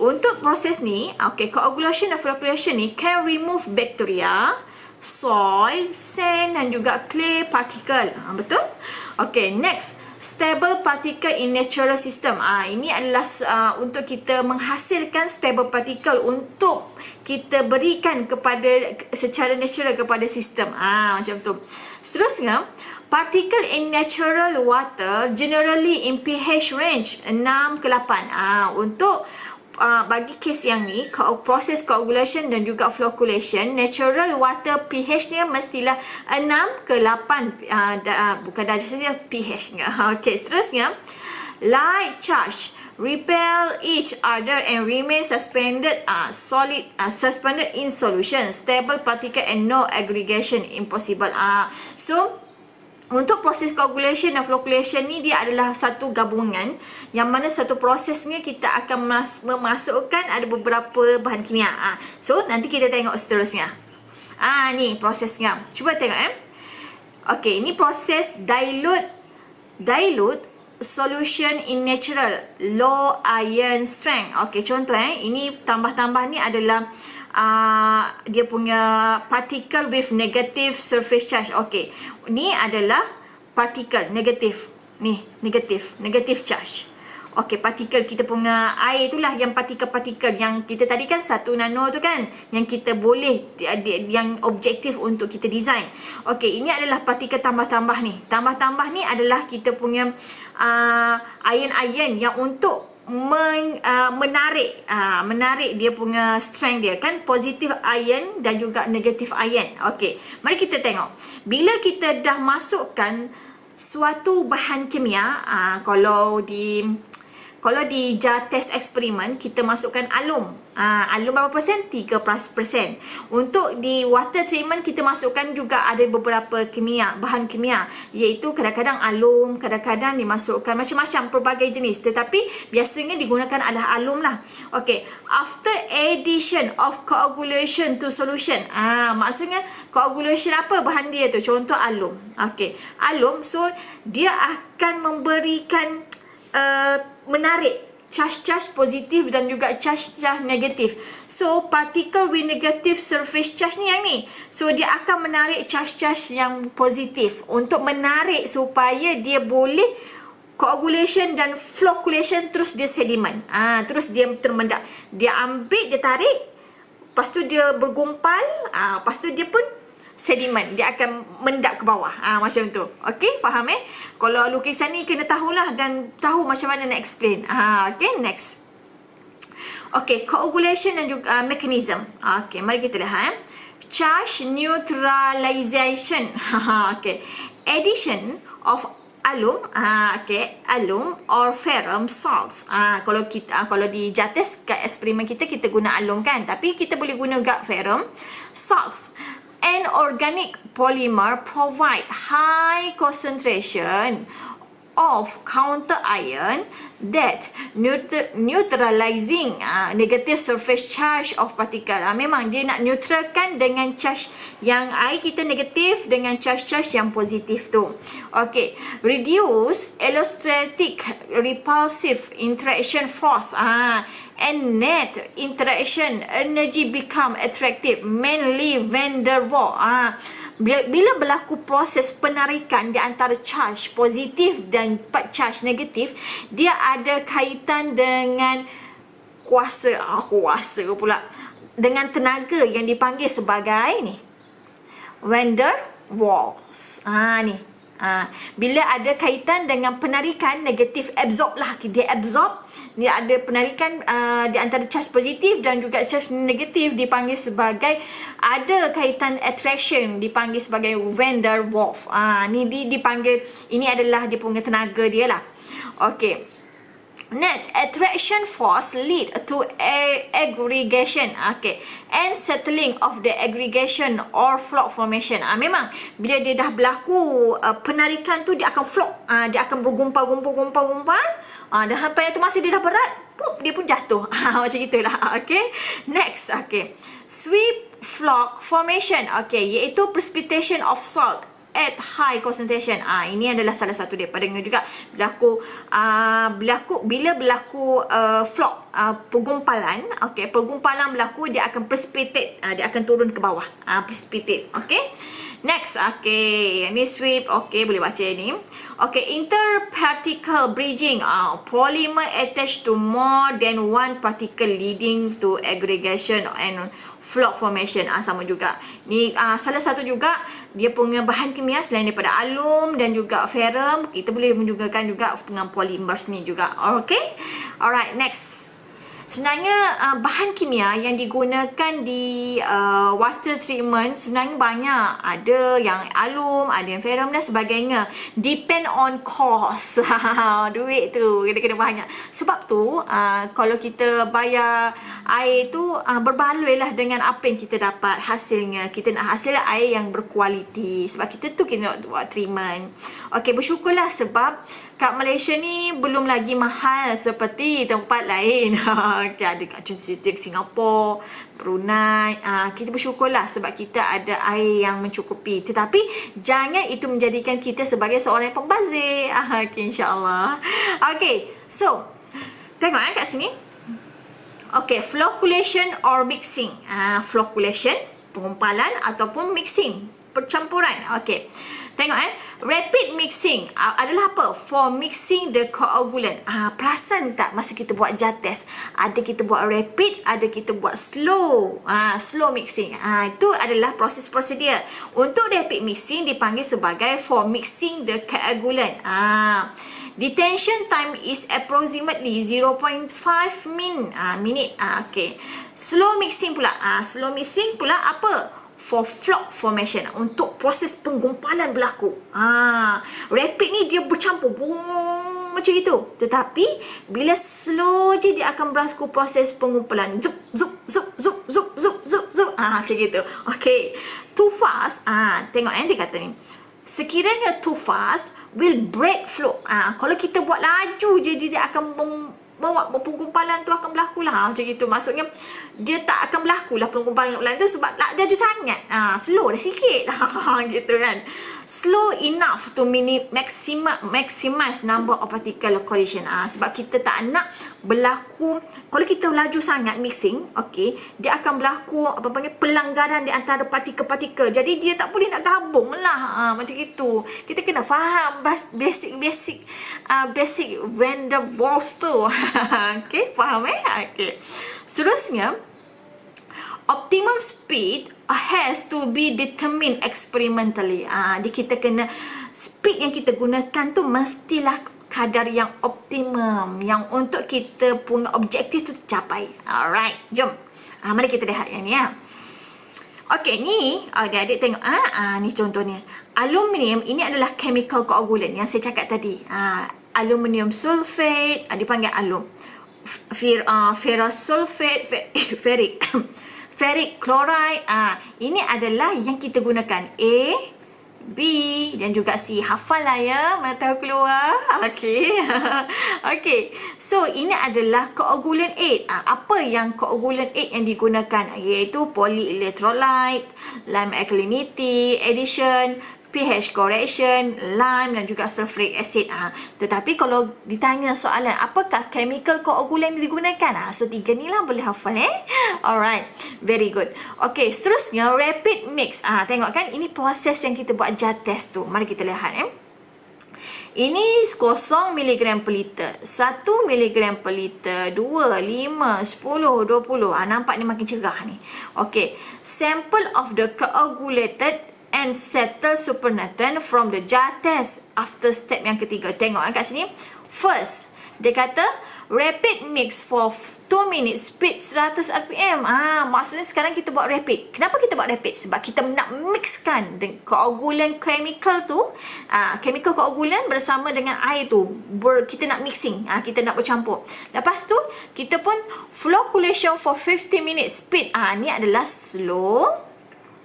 Untuk proses ni, coagulation dan flocculation ni can remove bacteria, soil, sand dan juga clay particle. Betul? Next. Stable particle in natural system. Ini adalah untuk kita menghasilkan stable particle untuk kita berikan kepada secara natural kepada sistem. Macam tu. Seterusnya, particle in natural water generally in pH range 6 ke 8. Untuk bagi kes yang ni, proses coagulation dan juga flocculation, natural water pH-nya mestilah 6 ke 8, bukan darjah saja, pH-nya. Okey, seterusnya, light charge repel each other and remain suspended suspended in solution, stable particle and no aggregation impossible. So untuk proses coagulation dan flocculation ni, dia adalah satu gabungan yang mana satu prosesnya kita akan memasukkan ada beberapa bahan kimia. So nanti kita tengok seterusnya. Ni prosesnya. Cuba tengok Okey, ini proses dilute solution in natural low iron strength. Okey, contoh ini tambah-tambah ni adalah dia punya particle with negative surface charge. Okey, ni adalah particle negatif. Ni negative charge. Okey, partikel kita punya air itulah yang partikel-partikel yang kita tadi kan 1 nano tu kan, yang kita boleh yang objektif untuk kita design. Okey, ini adalah partikel tambah-tambah ni. Tambah-tambah ni adalah kita punya ion-ion yang untuk menarik dia punya strength dia kan, positif ion dan juga negatif ion. Okey, mari kita tengok. Bila kita dah masukkan suatu bahan kimia, kalau di jar test eksperimen kita masukkan alum. Alum berapa persen? 3%. Untuk di water treatment kita masukkan juga ada beberapa bahan kimia, iaitu kadang-kadang alum, kadang-kadang dimasukkan macam-macam pelbagai jenis, tetapi biasanya digunakan adalah alum lah. Okey, after addition of coagulation to solution. Maksudnya coagulation apa bahan dia tu? Contoh alum. Okey, alum, so dia akan memberikan menarik charge positif dan juga charge negatif. So particle with negative surface charge ni yang ni, so dia akan menarik charge yang positif untuk menarik supaya dia boleh coagulation dan flocculation, terus dia sedimen. Terus dia termendak. Dia ambil, dia tarik, lepas tu dia bergumpal, lepas tu dia pun sedimen, dia akan mendap ke bawah. Macam tu. Okey, faham Kalau lukisan ni kena tahulah dan tahu macam mana nak explain. Okey, next. Okey, coagulation dan juga mechanism. Okey, mari kita lihat. Charge neutralization. Okey. Addition of alum, alum or ferrum salts. Kalau di JATES kat eksperimen kita guna alum kan, tapi kita boleh guna juga ferrum salts. An organic polymer provide high concentration of counter ion that neutralizing negative surface charge of particle. Memang dia nak neutralkan dengan charge yang air kita negatif dengan charge yang positif tu. Okey, reduce electrostatic repulsive interaction force. And net interaction energy become attractive, mainly van der Waals. Bila berlaku proses penarikan di antara charge positif dan charge negatif, dia ada kaitan dengan kuasa pula, dengan tenaga yang dipanggil sebagai ni van der Waals. Bila ada kaitan dengan penarikan negatif, absorb lah, dia absorb, dia ada penarikan di antara charge positif dan juga charge negatif, dipanggil sebagai, ada kaitan attraction, dipanggil sebagai van der Waals. Ni dipanggil, ini adalah dia punya tenaga dia lah. Okey, net attraction force lead to aggregation, and settling of the aggregation or flock formation. Memang bila dia dah berlaku penarikan tu, dia akan flock, dia akan bergumpal. Dan sampai tu masa dia dah berat, dia pun jatuh. Macam itulah. Next. Sweep flock formation, iaitu precipitation of salt at high concentration. Ini adalah salah satu daripada juga bila berlaku flock, pergumpalan, pergumpalan berlaku, dia akan precipitate, dia akan turun ke bawah, precipitate. Next, okay, ni sweep, okay, boleh baca ni. Okay, interparticle bridging. Polymer attached to more than one particle leading to aggregation and flock formation. Sama juga. Ni salah satu juga dia punya bahan kimia selain daripada alum dan juga ferrum, kita boleh menggunakan juga dengan polymers ni juga. Okay, alright, next. Sebenarnya bahan kimia yang digunakan di water treatment sebenarnya banyak. Ada yang alum, ada yang ferrum dan sebagainya. Depend on cost. Duit tu kita kena banyak. Sebab tu kalau kita bayar air tu berbaloi lah dengan apa yang kita dapat hasilnya. Kita nak hasil air yang berkualiti. Sebab kita tu kita nak buat treatment. Okey, bersyukurlah sebab kat Malaysia ni belum lagi mahal seperti tempat lain. Okay, ada kat Singapura, Brunei. Kita bersyukurlah sebab kita ada air yang mencukupi. Tetapi jangan itu menjadikan kita sebagai seorang yang pembazir. Okay, insyaAllah. Okay, so tengok kat sini. Okay, flocculation or mixing. Flocculation, pengumpalan ataupun mixing, percampuran. Okay. Tengok rapid mixing adalah apa? For mixing the coagulant. Perasan tak masa kita buat jar test? Ada kita buat rapid, ada kita buat slow. Slow mixing. Itu adalah proses prosedur. Untuk rapid mixing dipanggil sebagai for mixing the coagulant. Detention time is approximately 0.5 minute. Okay. Slow mixing pula. Slow mixing pula apa? For flock formation, untuk proses penggumpalan berlaku. Rapid ni dia bercampur boom, macam itu. Tetapi bila slow je dia akan berlaku proses penggumpalan. Zup zup zup zup zup zup zup zup. Macam gitu. Okay. Too fast. Tengok dia kata ni. Sekiranya too fast will break flow. Kalau kita buat laju je dia akan bawa penggumpalan tu akan berlaku lah. Macam itu. Maksudnya dia tak akan berlaku lah penggumpalan tu sebab laju sangat. Slow dah sikit. Gitu kan. Slow enough to maximize number of particle collision. Sebab kita tak nak berlaku, kalau kita laju sangat mixing, okay, dia akan berlaku apa panggil pelanggaran di antara partikel-partikel. Jadi dia tak boleh nak gabung lah. Macam itu. Kita kena faham basic van der Waals tu. Okay, faham Okay. Seterusnya, optimum speed has to be determined experimentally. Jadi kita kena, speed yang kita gunakan tu mestilah kadar yang optimum, yang untuk kita punya objektif tu tercapai. Alright, jom. Mari kita lihat yang ni Okey, ni adik-adik tengok. Ni contohnya. Aluminium ini adalah chemical coagulant yang saya cakap tadi. Aluminium sulfate, dipanggil alum. Ferrous sulfate, ferric. Ferric chloride. Ini adalah yang kita gunakan. A, B dan juga C. Hafal lah ya, mana tahu keluar. Okey. Okey. So ini adalah coagulant 8. Apa yang coagulant 8 yang digunakan? Iaitu polyelectrolyte, lime alkalinity addition, pH correction, lime dan juga sulfuric acid. Tetapi kalau ditanya soalan apakah chemical coagulant yang digunakan? So 3 ni lah boleh hafal Alright, very good. Okay, seterusnya rapid mix. Tengok kan, ini proses yang kita buat jar test tu. Mari kita lihat Ini 0 mg per liter, 1 mg per liter, 2, 5, 10, 20. Nampak ni makin cerah ni. Okay, sample of the coagulated and settle supernatant from the jar test after step yang ketiga. Tengok kat sini. First, dia kata rapid mix for 2 minutes, speed 100 rpm. Maksudnya sekarang kita buat rapid. Kenapa kita buat rapid? Sebab kita nak mixkan coagulant chemical tu, chemical coagulant bersama dengan air tu. Kita nak mixing, kita nak bercampur. Lepas tu kita pun flocculation for 50 minutes, speed. Ni adalah slow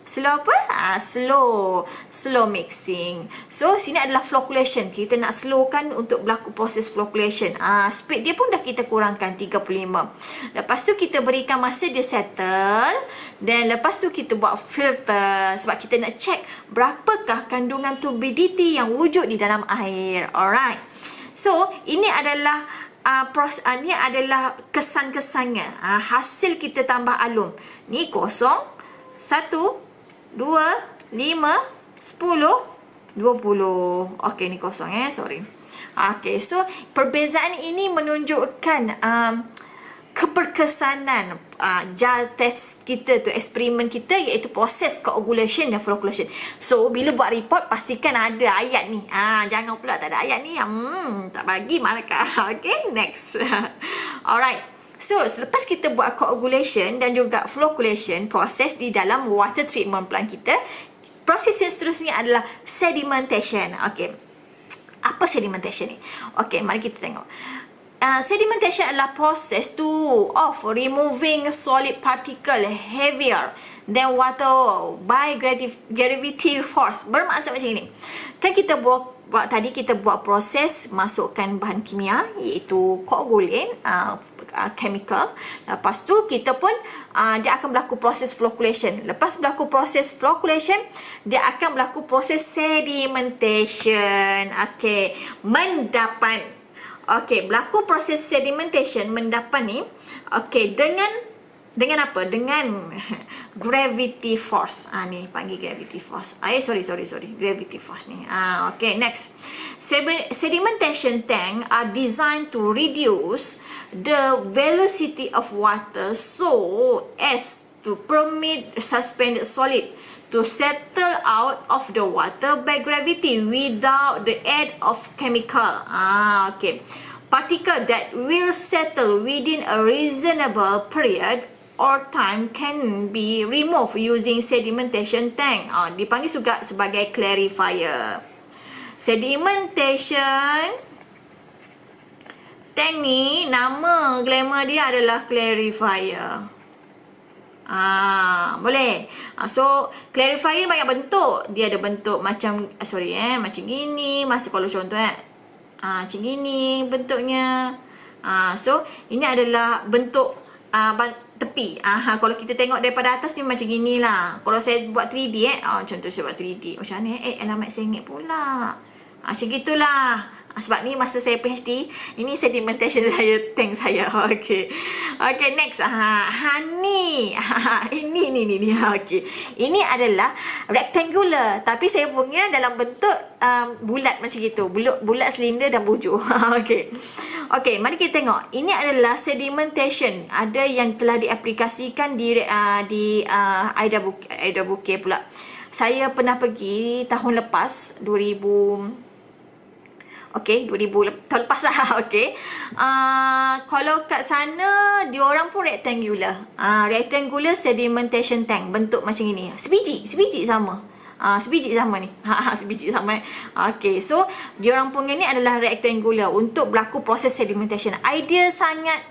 apa? Slow mixing. So sini adalah flocculation. Kita nak slowkan untuk berlaku proses flocculation. Speed dia pun dah kita kurangkan 35. Lepas tu kita berikan masa dia settle. Dan lepas tu kita buat filter. Sebab kita nak check berapakah kandungan turbidity yang wujud di dalam air. Alright. So ini adalah ni adalah kesan-kesannya. Hasil kita tambah alum. Ni 0, 1, 2, 5, 10, 20. Okey, ni kosong sorry. Okey, so perbezaan ini menunjukkan keberkesanan gel test kita tu, eksperimen kita, iaitu proses coagulation dan flocculation. So bila buat report pastikan ada ayat ni. Jangan pula tak ada ayat ni. Tak bagi markah. Okay, next. Alright. So, selepas kita buat coagulation dan juga flocculation, proses di dalam water treatment plant kita, proses yang seterusnya adalah sedimentation. Okay. Apa sedimentation ni? Okay, mari kita tengok. Sedimentation adalah proses of removing solid particle heavier than water by gravity force. Bermaksud macam ini. Kan kita buat tadi kita buat proses masukkan bahan kimia, iaitu coagulant, chemical. Lepas tu kita pun dia akan berlaku proses flocculation. Lepas berlaku proses flocculation, dia akan berlaku proses sedimentation. Okey, mendapan. Okey, berlaku proses sedimentation, mendapan ni. Okey, dengan apa? Dengan gravity force. Ni panggil gravity force. Sorry. Gravity force ni. Okay, next. Sedimentation tank are designed to reduce the velocity of water so as to permit suspended solid to settle out of the water by gravity without the aid of chemical. Okay. Particle that will settle within a reasonable period or time can be removed using sedimentation tank. Dipanggil juga sebagai clarifier. Sedimentation tank ni, nama glamour dia adalah clarifier. Boleh. So clarifier banyak bentuk. Dia ada bentuk macam macam gini. Kalau contoh macam gini bentuknya. So ini adalah bentuk tepi. Kalau kita tengok daripada atas ni macam gini lah. Kalau saya buat 3D contoh saya buat 3D macam ni, alamat sengit pula. Macam gitulah. Sebab ni masa saya PhD, ini sedimentation saya, tank saya. Okay, next. Ni. Ini. Okay. Ini adalah rectangular, tapi saya punya dalam bentuk bulat macam gitu. Bulat silinder dan bujur. Okay, mari kita tengok. Ini adalah sedimentation. Ada yang telah diaplikasikan di Aida Bukit pula. Saya pernah pergi tahun lepas, 2000 tahun lepas lah. Kalau kat sana diorang pun rectangular. Rectangular sedimentation tank, bentuk macam ini. Sebiji sama. Sebiji sama ni. Sebiji sama. So diorang punya ni adalah rectangular untuk berlaku proses sedimentation. Idea sangat.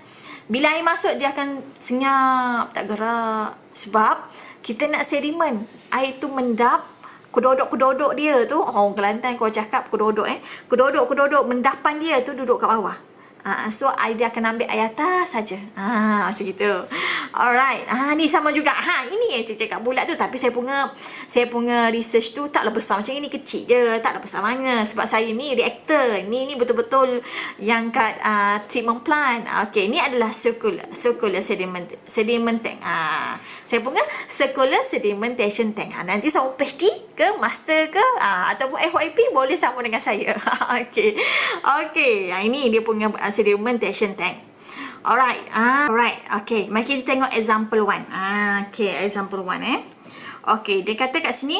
Bila air masuk dia akan senyap, tak gerak. Sebab kita nak sedimen. Air tu mendap. Kedodok dia tu, orang Kelantan kau cakap kedodok kedodok mendapan dia tu duduk kat bawah. So dia akan ambil air atas saja. Macam gitu. Alright. Ni sama juga. Ini yang saya cakap bulat tu, tapi saya punya research tu taklah besar macam ini, kecil je, taklah besar mana. Sebab saya ni reactor. Ni betul-betul yang kat treatment plant. Ni adalah circular sediment tank. Saya punya circular sedimentation tank. Nanti sama PhD ke master ke ataupun FYP boleh sama dengan saya. Ini dia punya sedimentation tank. Alright. Okay, mari kita tengok example 1. Example 1 dia kata kat sini,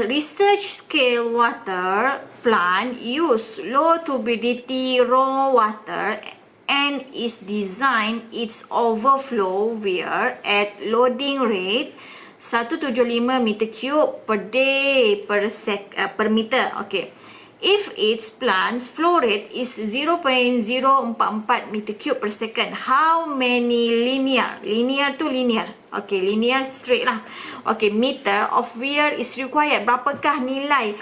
research scale water plant use low turbidity raw water and is designed its overflow weir at loading rate 175 meter cube per day per meter. If its plant's flow rate is 0.044 meter cube per second, how many linear straight lah. Meter of weir is required. Berapakah nilai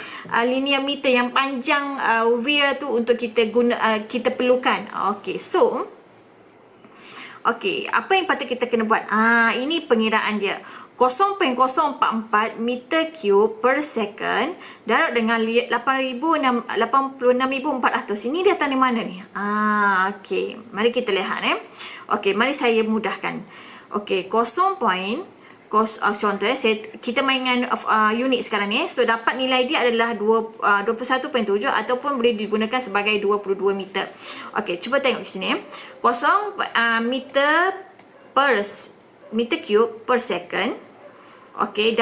linear meter yang panjang weir tu untuk kita perlukan? Apa yang patut kita kena buat? Ini pengiraan dia. 0.044 meter cube per second darab dengan 86,400. Ini dia datang dari mana ni? Mari kita lihat. Mari saya mudahkan. 0.044 contoh kita mainkan unit sekarang ni. So dapat nilai dia adalah 21.7 ataupun boleh digunakan sebagai 22 meter. Okey, cuba tengok di sini. 0 meter cube per second. Okey,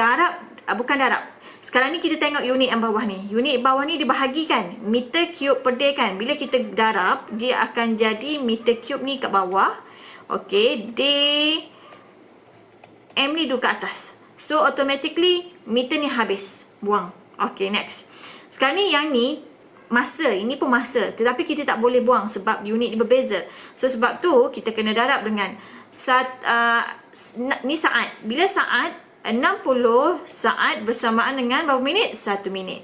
bukan darab. Sekarang ni kita tengok unit yang bawah ni. Unit bawah ni dibahagikan meter cube per day kan. Bila kita darab, dia akan jadi meter cube ni kat bawah. Okey, day M ni duduk kat atas. So automatically meter ni habis. Buang. Okey, next. Sekarang ni yang ni masa. Ini pun masa. Tetapi kita tak boleh buang sebab unit ni berbeza. So sebab tu kita kena darab dengan ni saat. Bila saat, 60 saat bersamaan dengan berapa minit? 1 minit.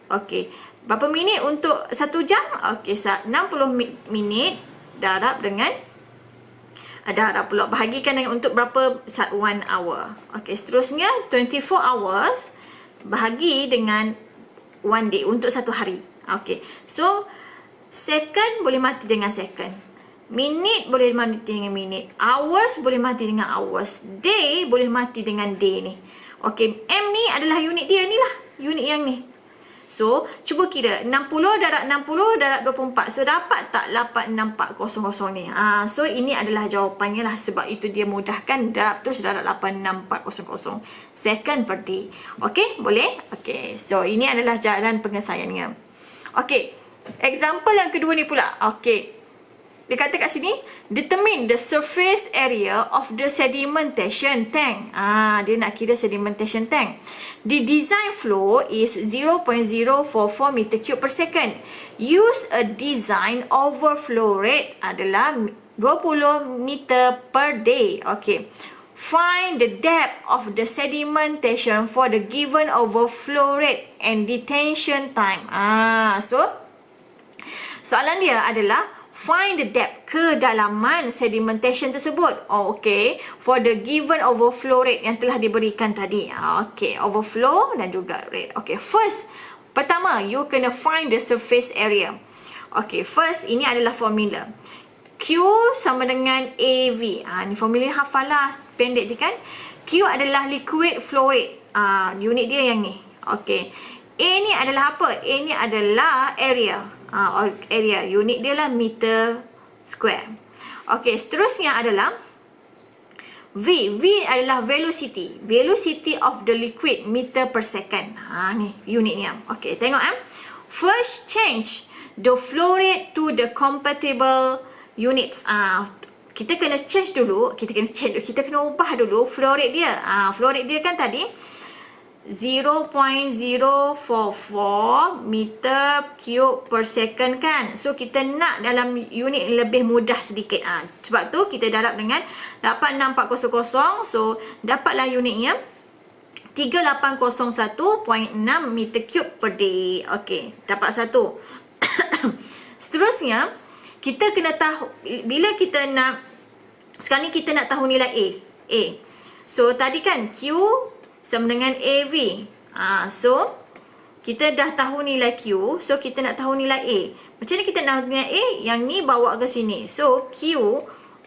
Okey. Berapa minit untuk 1 jam? Okey, 60 minit darab dengan darab pula. Bahagikan dengan untuk berapa? 1 hour. Okey, seterusnya 24 hours bahagi dengan 1 day untuk 1 hari. Okey. So, second boleh mati dengan second. Minit boleh mati dengan minit. Hours boleh mati dengan hours. Day boleh mati dengan day ni. Okey, M ni adalah unit dia ni lah. Unit yang ni. So, cuba kira. 60 darab 60 darab 24. So, dapat tak 86400 ni? So, ini adalah jawapannya lah. Sebab itu dia mudahkan. Darab terus darab 86400. Second per day. Okey, boleh? Okey. So, ini adalah jalan penyelesaiannya. Okey. Example yang kedua ni pula. Okey. Dia kata kat sini, determine the surface area of the sedimentation tank. Dia nak kira sedimentation tank. The design flow is 0.044 meter cube per second. Use a design overflow rate adalah 20 meter per day. Okay. Find the depth of the sedimentation for the given overflow rate and detention time. So, soalan dia adalah find the depth, kedalaman sedimentation tersebut. Okay. For the given overflow rate yang telah diberikan tadi. Okay. Overflow dan juga rate. Okay. First, pertama, you kena find the surface area. Okay. First, ini adalah formula. Q sama dengan AV. Ni formula hafalah, pendek je kan. Q adalah liquid flow rate. Unit dia yang ni. Okay. A ni adalah apa? A ni adalah area. Area. Unit dia lah meter square. Okey, seterusnya adalah V. V adalah velocity. Velocity of the liquid meter per second. Ni unitnya. Okey, tengok First change the flow rate to the compatible units. Kita kena change dulu. Kita kena ubah dulu flow rate dia. Flow rate dia kan tadi 0.044 meter cube per second kan. So kita nak dalam unit lebih mudah sedikit. Sebab tu kita darab dengan 86400. So dapatlah unitnya 3801.6 meter cube per day. Okey, dapat satu. Seterusnya kita kena tahu bila kita nak, sekarang ni kita nak tahu nilai A. So tadi kan Q sama dengan AV. So, kita dah tahu nilai Q. So, kita nak tahu nilai A. Macam mana kita nak nilai A? Yang ni bawa ke sini. So, Q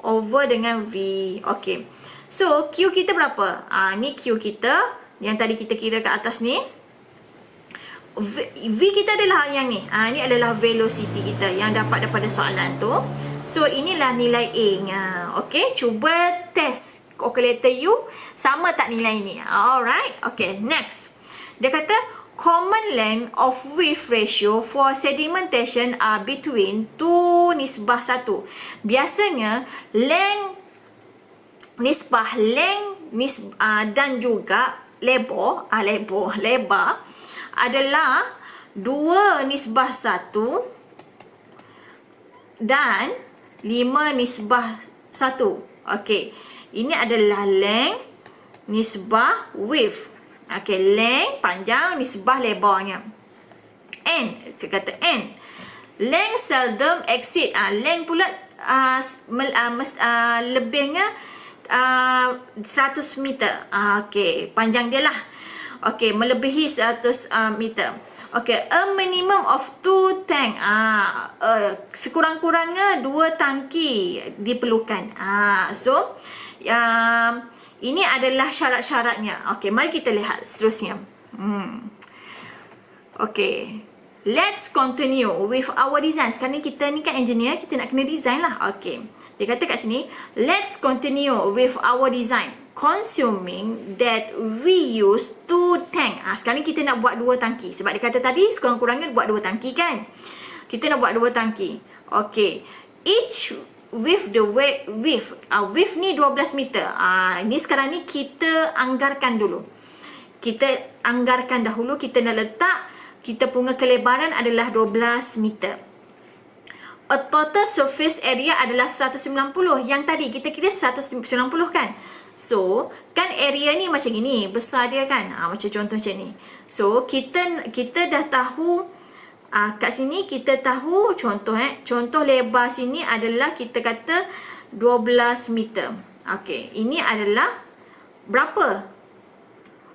over dengan V. Okay. So, Q kita berapa? Ni Q kita. Yang tadi kita kira ke atas ni. V kita adalah yang ni. Ni adalah velocity kita yang dapat daripada soalan tu. So, inilah nilai A-nya. Okay. Cuba test calculator you sama tak nilai ni. Alright. Okay, next. Dia kata common length of width ratio for sedimentation are between 2:1. Biasanya length dan juga lebar adalah 2:1 dan 5:1. Okey. Ini adalah length nisbah width. Okey, length panjang nisbah lebarnya. N, kita kata N. Length seldom exceed. Length pula lebihnya 100 meter. Okey, panjang dia lah. Okey, melebihi 100 meter. Okey, a minimum of 2 tank. Sekurang-kurangnya 2 tangki diperlukan. So, Ini adalah syarat-syaratnya. Okey, mari kita lihat seterusnya. Okey. Let's continue with our design. Sekarang ni kita ni kan engineer, kita nak kena design lah. Okey. Dia kata kat sini, let's continue with our design. Consuming that we use 2 tank. Sekarang ni kita nak buat 2 tangki. Sebab dia kata tadi, sekurang-kurangnya buat 2 tangki kan. Kita nak buat 2 tangki. Okey. Each with the width. Width ni 12 meter. Ni sekarang ni kita anggarkan dulu. Kita anggarkan dahulu, kita nak letak kita punya kelebaran adalah 12 meter. A total surface area adalah 190. Yang tadi kita kira 190 kan. So, kan area ni macam gini, besar dia kan. Macam contoh macam ni. So, kita dah tahu kat sini kita tahu contoh lebar sini adalah kita kata 12 meter. Okey, ini adalah berapa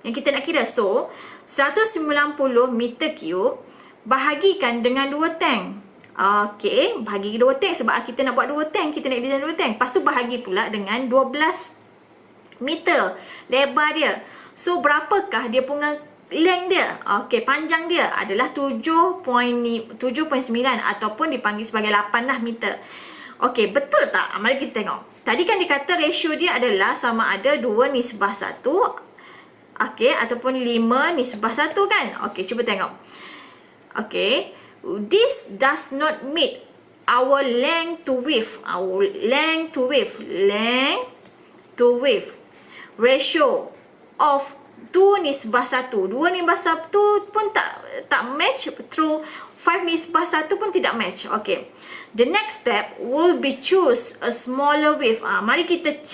yang kita nak kira? So, 190 meter cube bahagikan dengan 2 tank. Okey, bahagi 2 tank sebab kita nak buat 2 tank, kita nak design 2 tank. Lepas tu bahagi pula dengan 12 meter lebar dia. So, berapakah dia punya length dia? Okey, panjang dia adalah 7.9 ataupun dipanggil sebagai 8 lah meter. Okey, betul tak? Mari kita tengok. Tadi kan dikata ratio dia adalah sama ada 2:1. Okey, ataupun 5:1 kan? Okey, cuba tengok. Okey, this does not meet our length to width. Our length to width. Length to width. Ratio of 2:1. 2:1 pun tak match. Through 5:1 pun tidak match. Okey. The next step will be choose a smaller width. Mari kita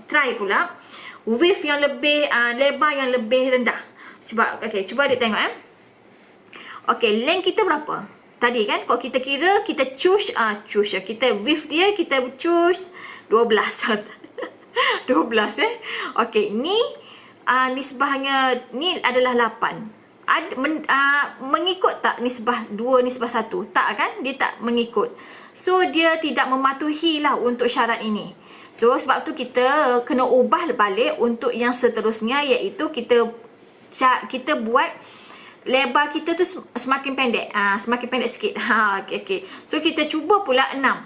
try pula. Width yang lebih, lebar yang lebih rendah. Sebab, okey, cuba adik tengok Okey, length kita berapa? Tadi kan, kalau kita kira, kita choose, kita width dia, kita choose 12. 12 Okey, ni nisbahnya, ni adalah 8. Mengikut tak nisbah 2:1? Tak kan? Dia tak mengikut. So, dia tidak mematuhi lah untuk syarat ini. So, sebab tu kita kena ubah balik untuk yang seterusnya, iaitu kita buat lebar kita tu semakin pendek. Semakin pendek sikit. Okay. So, kita cuba pula 6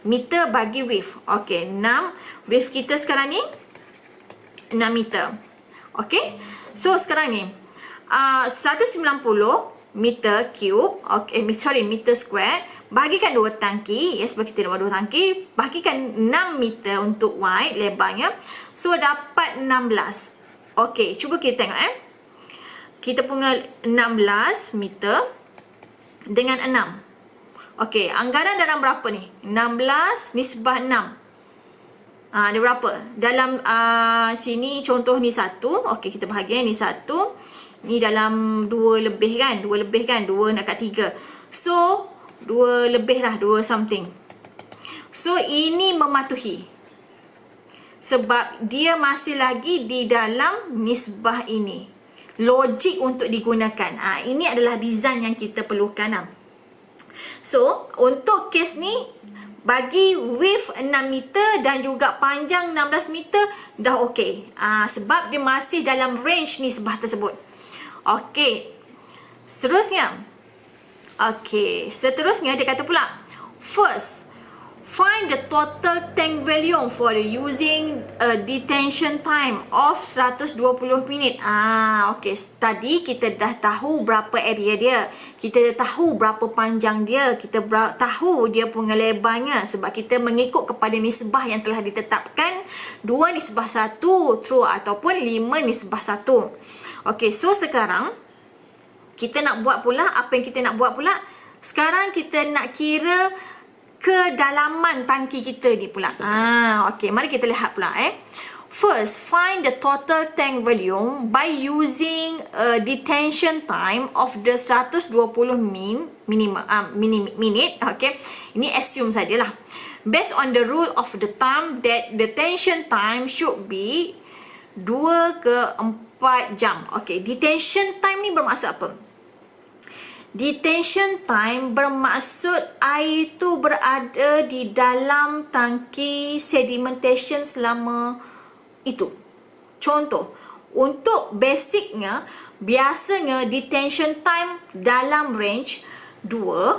meter bagi width. Okay, 6. Width kita sekarang ni 6 meter. Okay. So, sekarang ni 190 meter cube. Okay, meter square. Bahagikan 2 tangki. Sebab kita nak buat 2 tangki. Bahagikan 6 meter untuk wide lebarnya. So, dapat 16. Okey, cuba kita tengok Kita punya 16 meter dengan 6. Okey, anggaran dalam berapa ni? 16 nisbah 6. Dia berapa? Dalam sini contoh ni 1. Okey, kita bahagi ni 1. Ni dalam 2 lebih kan? 2 lebih kan? 2 nak kat 3. So, 2 lebih lah, 2 something. So, ini mematuhi. Sebab dia masih lagi di dalam nisbah ini. Logik untuk digunakan. Ini adalah design yang kita perlukan. So, untuk kes ni, bagi width 6 meter dan juga panjang 16 meter, dah okey. Sebab dia masih dalam range nisbah tersebut. Okey. Seterusnya dia kata pula, first, find the total tank volume for using a detention time of 120 minit. Okey, tadi kita dah tahu berapa area dia. Kita dah tahu berapa panjang dia. Kita tahu dia punya lebarnya sebab kita mengikut kepada nisbah yang telah ditetapkan 2:1 true ataupun 5:1. Okey, so sekarang kita nak buat pula, apa yang kita nak buat pula? Sekarang kita nak kira kedalaman tangki kita ni pula. Okey, mari kita lihat pula First, find the total tank volume by using a detention time of the 120 minit. Okey, ini assume sajalah. Based on the rule of the thumb that the detention time should be 2 ke 4 jam. Okey, detention time ni bermaksud apa? Detention time bermaksud air itu berada di dalam tangki sedimentation selama itu. Contoh, untuk basicnya, biasanya detention time dalam range 2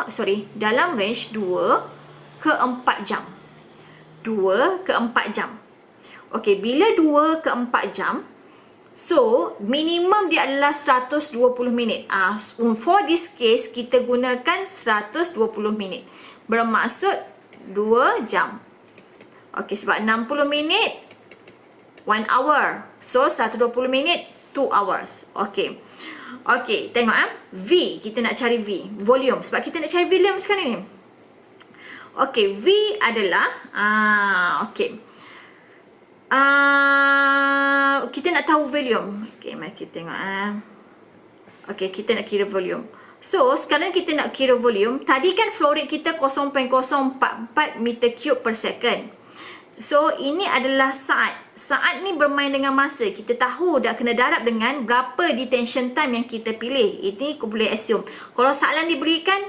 ke 4 jam. 2 ke 4 jam. Okey, bila 2 ke 4 jam, so minimum dia adalah 120 minit. For this case, kita gunakan 120 minit. Bermaksud 2 jam. Okey, sebab 60 minit 1 hour. So 120 minit 2 hours. Okey. Okey, tengok V, kita nak cari V, volume. Sebab kita nak cari volume sekarang ni. Okey, V adalah okey. Kita nak tahu volume. Okey, mari kita tengok Okey, kita nak kira volume. So, sekarang kita nak kira volume. Tadi kan flow rate kita 0.044 meter cube per second. So, ini adalah saat. Saat ni bermain dengan masa. Kita tahu dah kena darab dengan berapa detention time yang kita pilih. Ini aku boleh assume. Kalau soalan diberikan,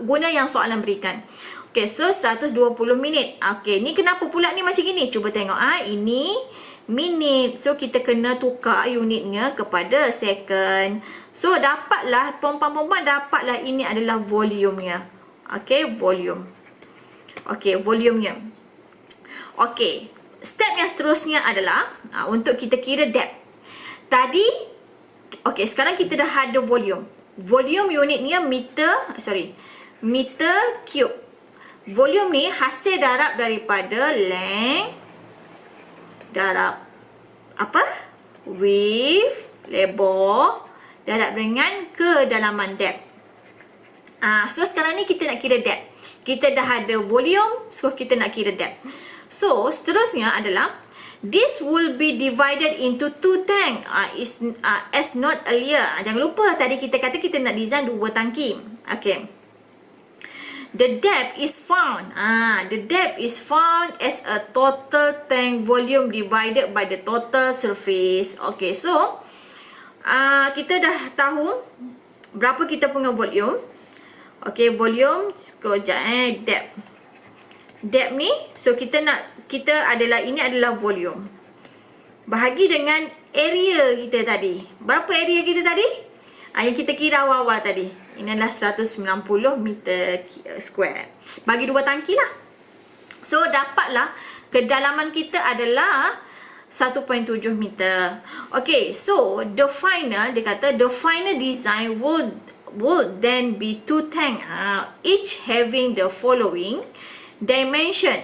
guna yang soalan berikan. Okay, so 120 minit. Okay, ni kenapa pula ni macam gini? Cuba tengok. Ini minit. So, kita kena tukar unitnya kepada second. So, dapatlah, perempuan-perempuan dapatlah ini adalah volumenya. Okay, volume. Okay, volumenya. Okey, step yang seterusnya adalah untuk kita kira depth. Tadi, okey, sekarang kita dah ada volume. Volume unitnya meter cube. Volume ni hasil darab daripada length darab width, lebar, darab dengan kedalaman depth. So sekarang ni kita nak kira depth. Kita dah ada volume, so kita nak kira depth. So, seterusnya adalah this will be divided into 2 tank as not earlier. Jangan lupa tadi kita kata kita nak design 2 tangki. Okay. The depth is found. The depth is found as a total tank volume divided by the total surface. Okay, so kita dah tahu berapa kita punya volume. Okay, volume sekejap depth. Depth ni, so ini adalah volume. Bahagi dengan area kita tadi. Berapa area kita tadi? Yang kita kira awal-awal tadi. Ini adalah 190 meter square. Bagi 2 tangki lah. So, dapatlah kedalaman kita adalah 1.7 meter. Okay, so the final design would then be 2 tank, each having the following dimension.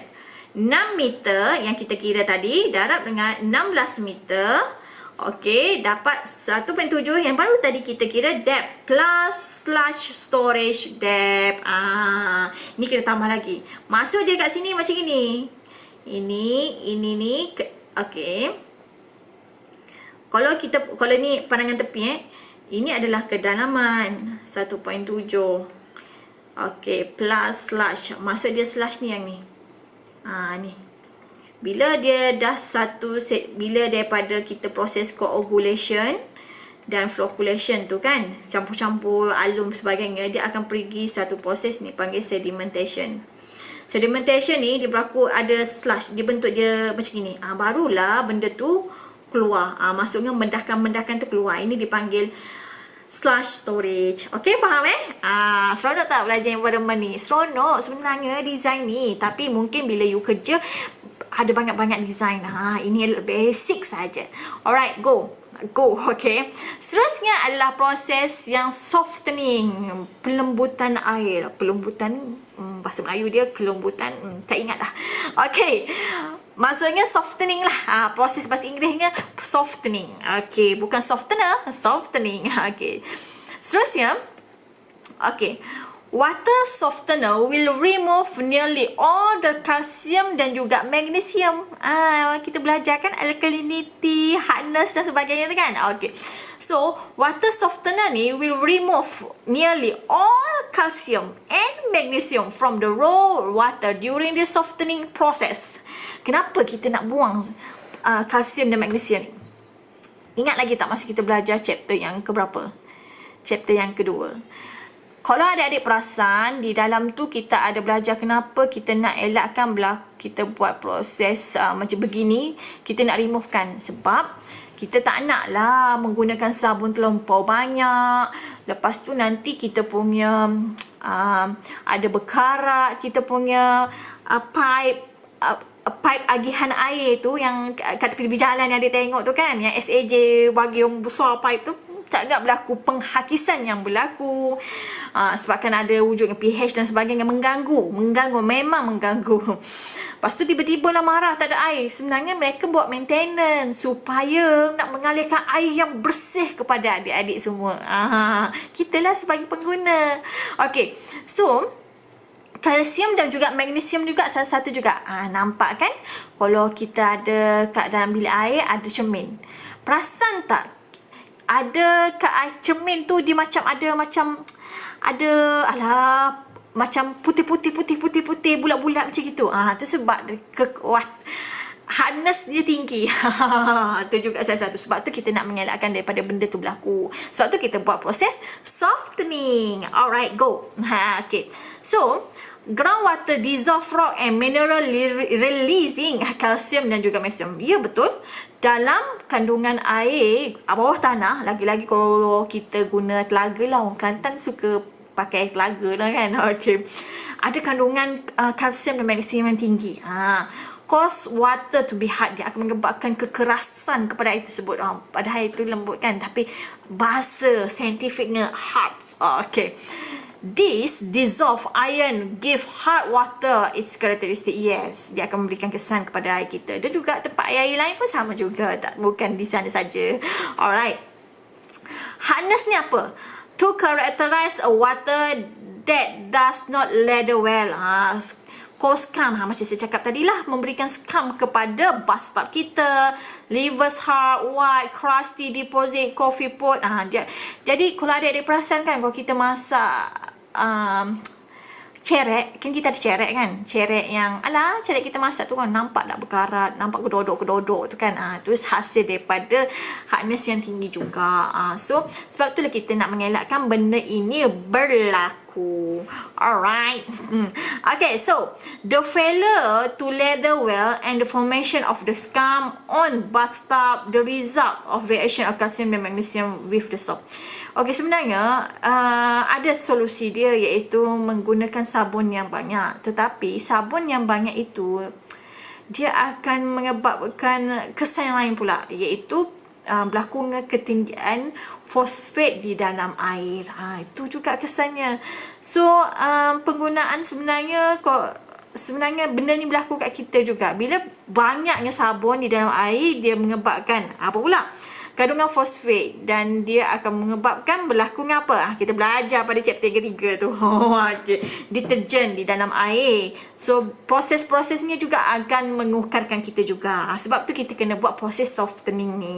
6 meter yang kita kira tadi darab dengan 16 meter. Okey, dapat 1.7 yang baru tadi kita kira depth plus slash storage depth. Ni kena tambah lagi. Maksud dia kat sini macam ini. Ini ni. Okey. Kalau ni pandangan tepi ini adalah kedalaman 1.7. Okey, plus slash. Maksud dia slash ni yang ni. Ni. Bila dia dah bila daripada kita proses coagulation dan flocculation tu kan, campur-campur alum sebagainya, dia akan pergi satu proses ni panggil sedimentation. Sedimentation ni dia berlaku ada slush, dia bentuk dia macam ni. Barulah benda tu keluar. Maksudnya mendakan tu keluar. Ini dipanggil slush storage. Okey, faham seronok tak belajar environment ni? Seronok sebenarnya design ni. Tapi mungkin bila you kerja ada banyak-banyak design. Ini basic saja. Alright, go. Okay. Seterusnya adalah proses yang softening, pelembutan air. Pelembutan, bahasa Melayu dia kelembutan, tak ingat dah. Okay. Maksudnya softening lah. Proses bahasa Inggerisnya softening. Okay. Bukan softener. Softening. Okay. Seterusnya. Okay. Water softener will remove nearly all the calcium dan juga magnesium. Kita belajar kan alkalinity, hardness dan sebagainya tu kan. Okay. So, water softener ni will remove nearly all calcium and magnesium from the raw water during the softening process. Kenapa kita nak buang kalsium dan magnesium ni? Ingat lagi tak masa kita belajar chapter yang keberapa? Chapter yang kedua. Kalau adik-adik perasan, di dalam tu kita ada belajar kenapa kita nak elakkan kita buat proses macam begini. Kita nak removekan sebab kita tak nak lah menggunakan sabun terlampau banyak. Lepas tu nanti kita punya ada berkarat, kita punya pipe agihan air tu yang kat tepi jalan yang dia tengok tu kan, yang SAJ bagi yang besar pipe tu, tak nak berlaku penghakisan yang berlaku. Sebabkan ada wujudnya pH dan sebagainya, mengganggu, memang mengganggu. Lepas tu tiba-tiba lah marah tak ada air. Sebenarnya mereka buat maintenance supaya nak mengalirkan air yang bersih kepada adik-adik semua. Kita lah sebagai pengguna. Okay, so kalsium dan juga magnesium juga salah satu juga. Nampak kan? Kalau kita ada kat dalam bilik air ada cermin. Perasan tak? Ada kat cermin tu dia macam macam putih bulat-bulat macam gitu. Tu sebab hardness dia tinggi. Tu juga salah satu sebab tu kita nak mengelakkan daripada benda tu berlaku. Sebab tu kita buat proses softening. Alright, go. Okay. So, groundwater dissolve rock and mineral releasing calcium dan juga magnesium. Ya, betul. Dalam kandungan air bawah tanah, lagi-lagi kalau kita guna telaga lah, orang Kelantan suka pakai telaga lah kan. Okay. Ada kandungan kalsium dan magnesium yang tinggi. Cause water to be hard. Dia akan menyebabkan kekerasan kepada air tersebut. Padahal itu lembut kan, tapi bahasa saintifiknya hard. Okay. This dissolve iron give hard water its characteristic. Yes, dia akan memberikan kesan kepada air kita. Dan juga tempat air lain pun sama juga, bukan di sana saja. Alright. Hardness ni apa? To characterize a water that does not lather well. Cause scum, macam saya cakap tadi lah, memberikan scum kepada bathtub kita, livers hard, white, crusty deposit, coffee pot. Jadi kalau adik-adik perasan kan, kalau kita masak cerek, kan kita ada cerek kan, cerek yang cerek kita masak tu kan nampak tak berkarat, nampak kedodok tu kan. Tu hasil daripada hardness yang tinggi juga. So sebab itulah kita nak mengelakkan benda ini berlaku. Alright. Okay, so the failure to lather well and the formation of the scum on bathtub, the result of reaction of calcium and magnesium with the soap. Okay, sebenarnya ada solusi dia, iaitu menggunakan sabun yang banyak. Tetapi sabun yang banyak itu dia akan menyebabkan kesan yang lain pula, iaitu berlakunya ketinggian fosfat di dalam air. Itu juga kesannya. So penggunaan sebenarnya benda ni berlaku kat kita juga. Bila banyaknya sabun di dalam air, dia menyebabkan apa pula? Kandungan fosfat, dan dia akan menyebabkan berlakunya apa? Kita belajar pada chapter ketiga tu. Okay. Deterjen di dalam air. So proses-prosesnya juga akan mengukarkan kita juga. Sebab tu kita kena buat proses softening ni.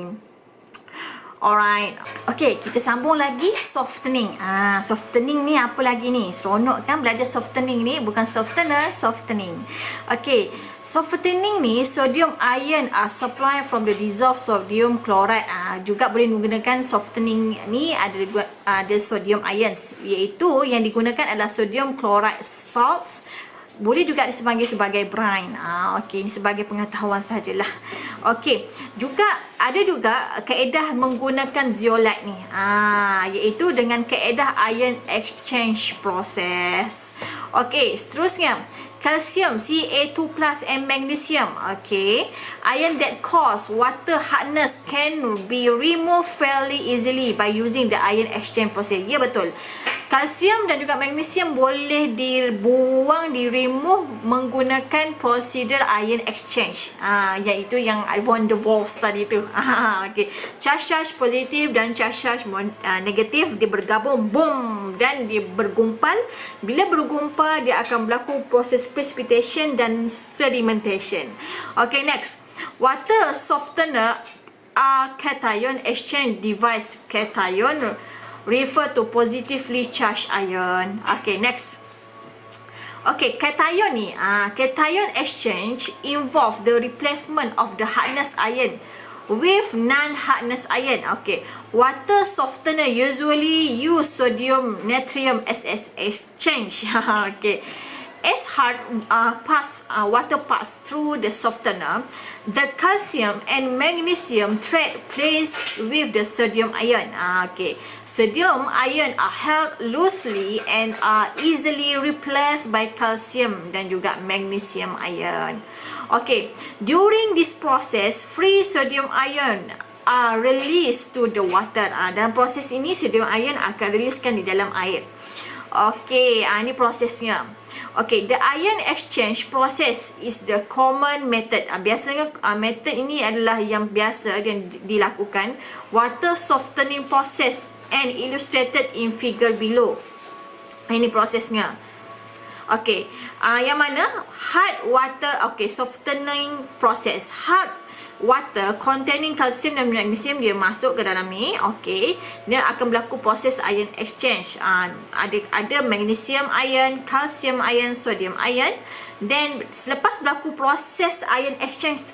Alright. Okay, kita sambung lagi softening. Softening ni apa lagi ni? Seronok kan belajar softening ni? Bukan softener, softening. Okay. Softening ni, sodium ion supply from the dissolved sodium chloride. Juga boleh menggunakan softening ni, ada sodium ions, iaitu yang digunakan adalah sodium chloride salts. Boleh juga disebagai sebagai brine. Okey, ini sebagai pengetahuan sajalah. Okey, ada juga kaedah menggunakan zeolite ni. Iaitu dengan kaedah ion exchange process. Okey, seterusnya calcium Ca2+ and magnesium. Okay, iron that cause water hardness can be removed fairly easily by using the ion exchange process. Ya, betul. Kalsium dan juga magnesium boleh dibuang, remove menggunakan prosedur ion exchange. Iaitu yang van der Waals tadi tu. Okay. Charge positif dan charge negatif dia bergabung, boom, dan dia bergumpal. Bila bergumpal, dia akan berlaku proses precipitation dan sedimentation. Okay, next. Water softener are cation exchange device. Cation refer to positively charged ion. Okay, next. Okay, cation ni, cation exchange involve the replacement of the hardness ion with non-hardness ion. Okay, water softener usually use sodium natrium as exchange. Okay, as water pass through the softener, the calcium and magnesium thread plays with the sodium ion. Okay, sodium ion are held loosely and are easily replaced by calcium dan juga magnesium ion. Okay, during this process, free sodium ion are released to the water. Dalam proses ini, sodium ion akan riliskan di dalam air. Okay, ini prosesnya. Okay, the ion exchange process is the common method. Biasanya method ini adalah yang biasa dan dilakukan. Water softening process and illustrated in figure below. Ini prosesnya. Okay, yang mana hard water, okay, softening process. Hard water containing calcium dan magnesium dia masuk ke dalam ni. Okay, dia akan berlaku proses ion exchange. Ada magnesium ion, calcium ion, sodium ion. Then selepas berlaku proses ion exchange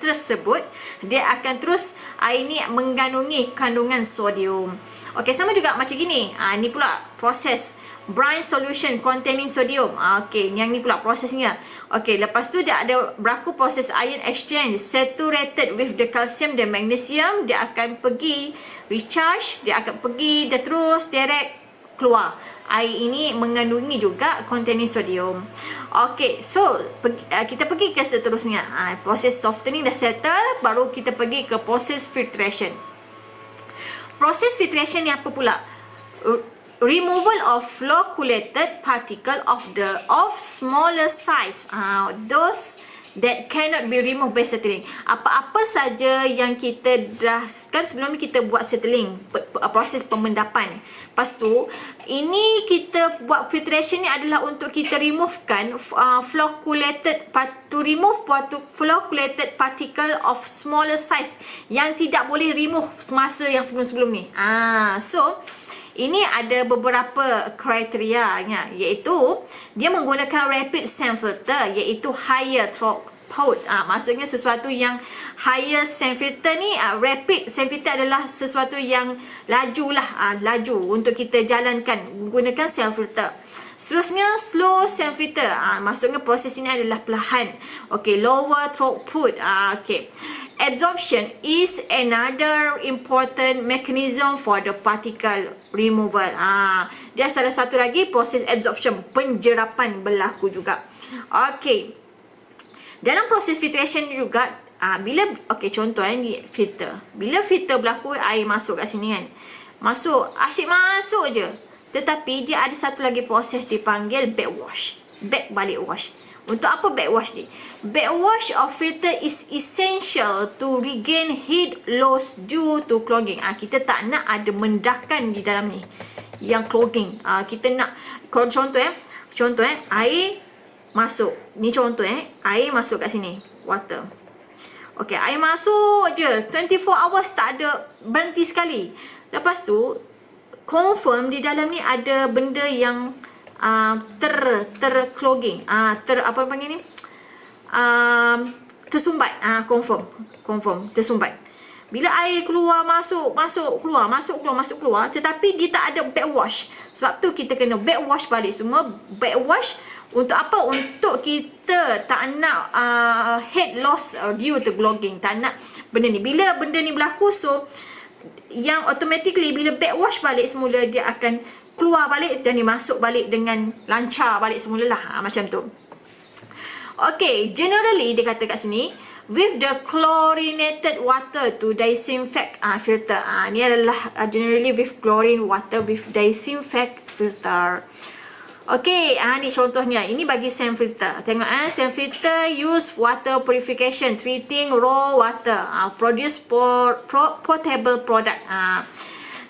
tersebut, dia akan terus air ni mengandungi kandungan sodium. Okay, sama juga macam gini. Ni pula proses brine solution containing sodium. Okay, yang ni pula prosesnya. Okay, lepas tu dia ada berlaku proses ion exchange saturated with the calcium dan magnesium. Dia akan pergi recharge, dia akan pergi, dia terus direct keluar. Air ini mengandungi juga containing sodium. Okay, so kita pergi ke seterusnya. Proses softening dah settle, baru kita pergi ke proses filtration. Proses filtration ni apa pula? Removal of flocculated particle of smaller size. Those that cannot be removed by settling. Apa-apa saja yang kita dah, kan sebelum ni kita buat settling, proses pemendapan. Lepas tu, ini kita buat filtration ni adalah untuk kita removekan flocculated particle of smaller size yang tidak boleh remove semasa yang sebelum-sebelum ni. So ini ada beberapa kriterianya, iaitu dia menggunakan rapid sand filter, iaitu higher throughput. Maksudnya sesuatu yang higher sand filter ni, rapid sand filter adalah sesuatu yang laju lah, laju untuk kita jalankan menggunakan sand filter. Seterusnya slow sand filter, maksudnya proses ini adalah perlahan. Okay, lower throughput. Okay, absorption is another important mechanism for the particle removal. Dia salah satu lagi proses absorption, penjerapan berlaku juga. Okay, dalam proses filtration juga, bila, okay, contoh ni filter. Bila filter berlaku, air masuk kat sini kan, masuk, asyik masuk je. Tetapi dia ada satu lagi proses dipanggil backwash. Back balik wash. Untuk apa backwash ni? Backwash of filter is essential to regain heat loss due to clogging. Kita tak nak ada mendakan di dalam ni yang clogging. Kita nak, kalau contoh air masuk. Ni contoh air masuk kat sini, water. Okay, air masuk je 24 hours, tak ada berhenti sekali. Lepas tu confirm di dalam ni ada benda yang terclogging, apa panggil ni, tersumbat. Confirm tersumbat. Bila air keluar, masuk keluar, tetapi dia tak ada backwash. Sebab tu kita kena backwash balik semua. Backwash untuk apa? Untuk kita tak nak heat loss due to clogging. Tak nak benda ni. Bila benda ni berlaku, so yang automatically bila backwash balik semula, dia akan keluar balik dan dia masuk balik dengan lancar balik semula lah. Macam tu. Okay, generally dia kata kat sini, with the chlorinated water to disinfect filter. Ni adalah generally with chlorine water with disinfect filter. Okay, ni contohnya. Ini bagi sand filter. Tengok sand filter use water purification, treating raw water, produce potable product.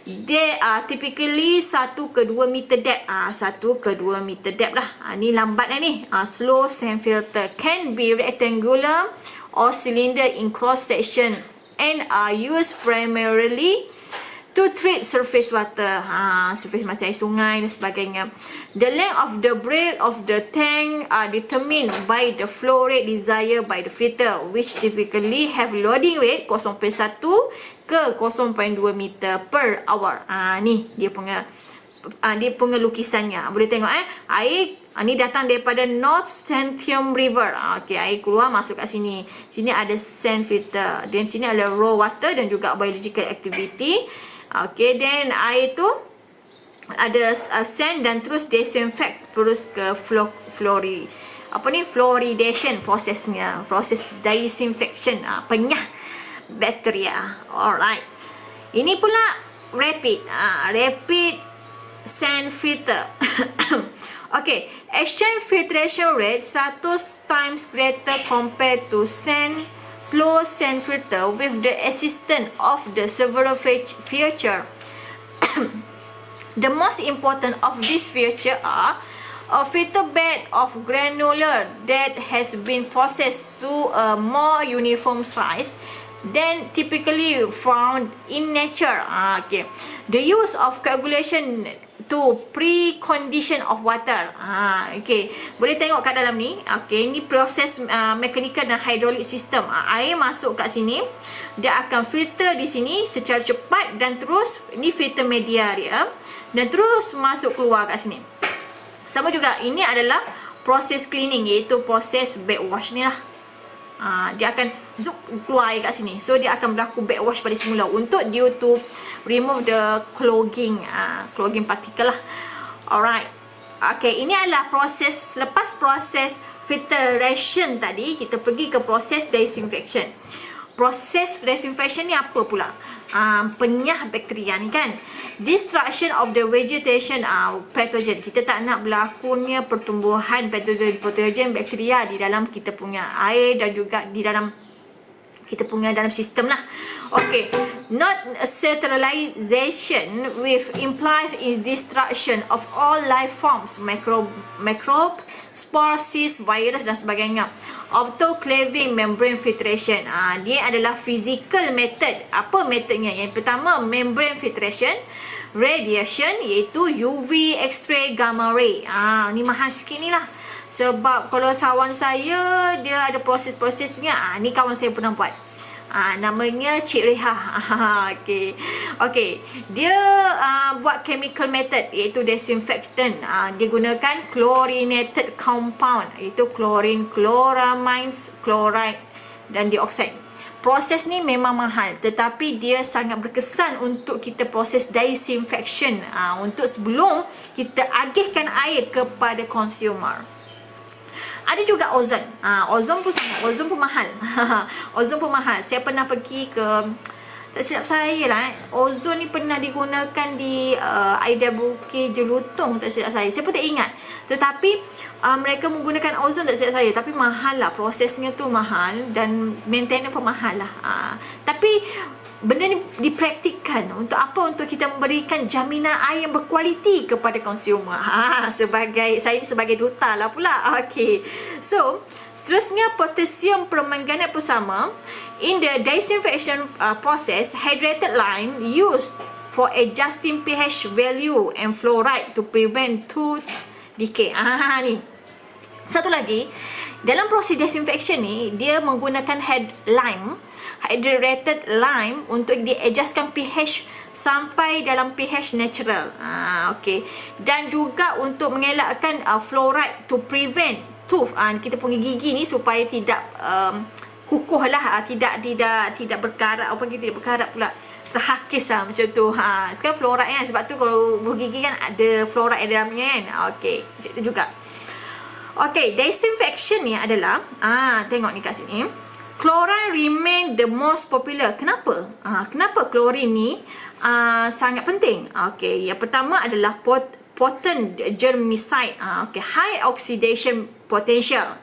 They are typically 1 ke 2 meter depth. 1 ke 2 meter depth lah. Ni lambat ni. Slow sand filter can be rectangular or cylinder in cross section and are used primarily to treat surface water, surface macam air sungai dan sebagainya. The length of the breadth of the tank are determined by the flow rate desired by the filter, which typically have loading rate 0.1 ke 0.2 meter per hour. Ni dia punya lukisannya. Boleh tengok air ni datang daripada North Santiam River. Okey, air keluar masuk kat sini. Sini ada sand filter. Dan sini ada raw water dan juga biological activity. Okey, then air tu ada sand dan terus disinfect terus ke fluoridation prosesnya. Proses disinfection, penyah bakteria. Alright. Ini pula rapid sand filter. Okay, exchange filtration rate 100 times greater compared to slow sand filter with the assistance of the several feature. The most important of these feature are a filter bed of granular that has been processed to a more uniform size than typically found in nature. Okay, the use of coagulation to precondition of water. Okay, boleh tengok kat dalam ni. Okay, ni proses mechanical dan hydraulic system. Air masuk kat sini, dia akan filter di sini secara cepat dan terus ni filter media dia dan terus masuk keluar kat sini. Sama juga ini adalah proses cleaning, iaitu proses backwash ni lah. Dia akan keluar air kat sini. So dia akan berlaku backwash pada semula untuk due to remove the clogging particle lah. Alright. Okay, ini adalah proses, lepas proses filtration tadi, kita pergi ke proses disinfection. Proses disinfection ni apa pula? Penyah bakteria ni kan. Destruction of the vegetation pathogen. Kita tak nak berlakunya pertumbuhan pathogen bakteria di dalam kita punya air dan juga di dalam kita punya dalam sistem lah. Okay, not sterilization with implied destruction of all life forms, microbe, spore, cyst, virus dan sebagainya. Autoclaving membrane filtration. Dia adalah physical method. Apa metodnya? Yang pertama, membrane filtration. Radiation, iaitu UV, X-ray, gamma ray. Ni mahal sikit ni lah. Sebab kalau kawan saya, dia ada proses-prosesnya. Ni kawan saya pernah buat. Namanya Cik Reha. Okay. Dia buat chemical method, iaitu disinfectant. Dia gunakan chlorinated compound, iaitu chlorine, chloramines, chloride dan dioksida. Proses ni memang mahal, tetapi dia sangat berkesan untuk kita proses disinfection, untuk sebelum kita agihkan air kepada consumer. Ada juga ozon. Ozon pun sama. Ozon pun mahal. Ozon pun mahal. Saya pernah pergi ke, tak silap saya lah, ozon ni pernah digunakan di IWK Jelutong, tak silap saya. Saya pun tak ingat. Tetapi mereka menggunakan ozon, tak silap saya. Tapi mahal lah. Prosesnya tu mahal dan maintenance pun mahal lah. Tapi benda ni dipraktikkan untuk apa? Untuk kita memberikan jaminan air yang berkualiti kepada consumer. Saya ni sebagai duta lah pula. Okay. So, seterusnya potassium permanganat pun sama. In the disinfection process, hydrated lime used for adjusting pH value and fluoride to prevent tooth decay. Ni. Satu lagi, dalam proses disinfection ni, dia menggunakan hydrated lime untuk dia-adjustkan pH sampai dalam pH natural. Okay. Dan juga untuk mengelakkan fluoride to prevent tooth, kita punya gigi ni supaya tidak kukuh lah, tidak berkarat, tidak berkarat pula, terhakis lah macam tu. Sekarang fluoride kan, sebab tu kalau bergigi kan ada fluoride di dalamnya kan. Okay, macam tu juga. Okay, disinfection ni adalah, tengok ni kat sini, chlorine remain the most popular. Kenapa? Kenapa chlorine ni sangat penting? Okay, yang pertama adalah potent germicide. Okay, high oxidation potential.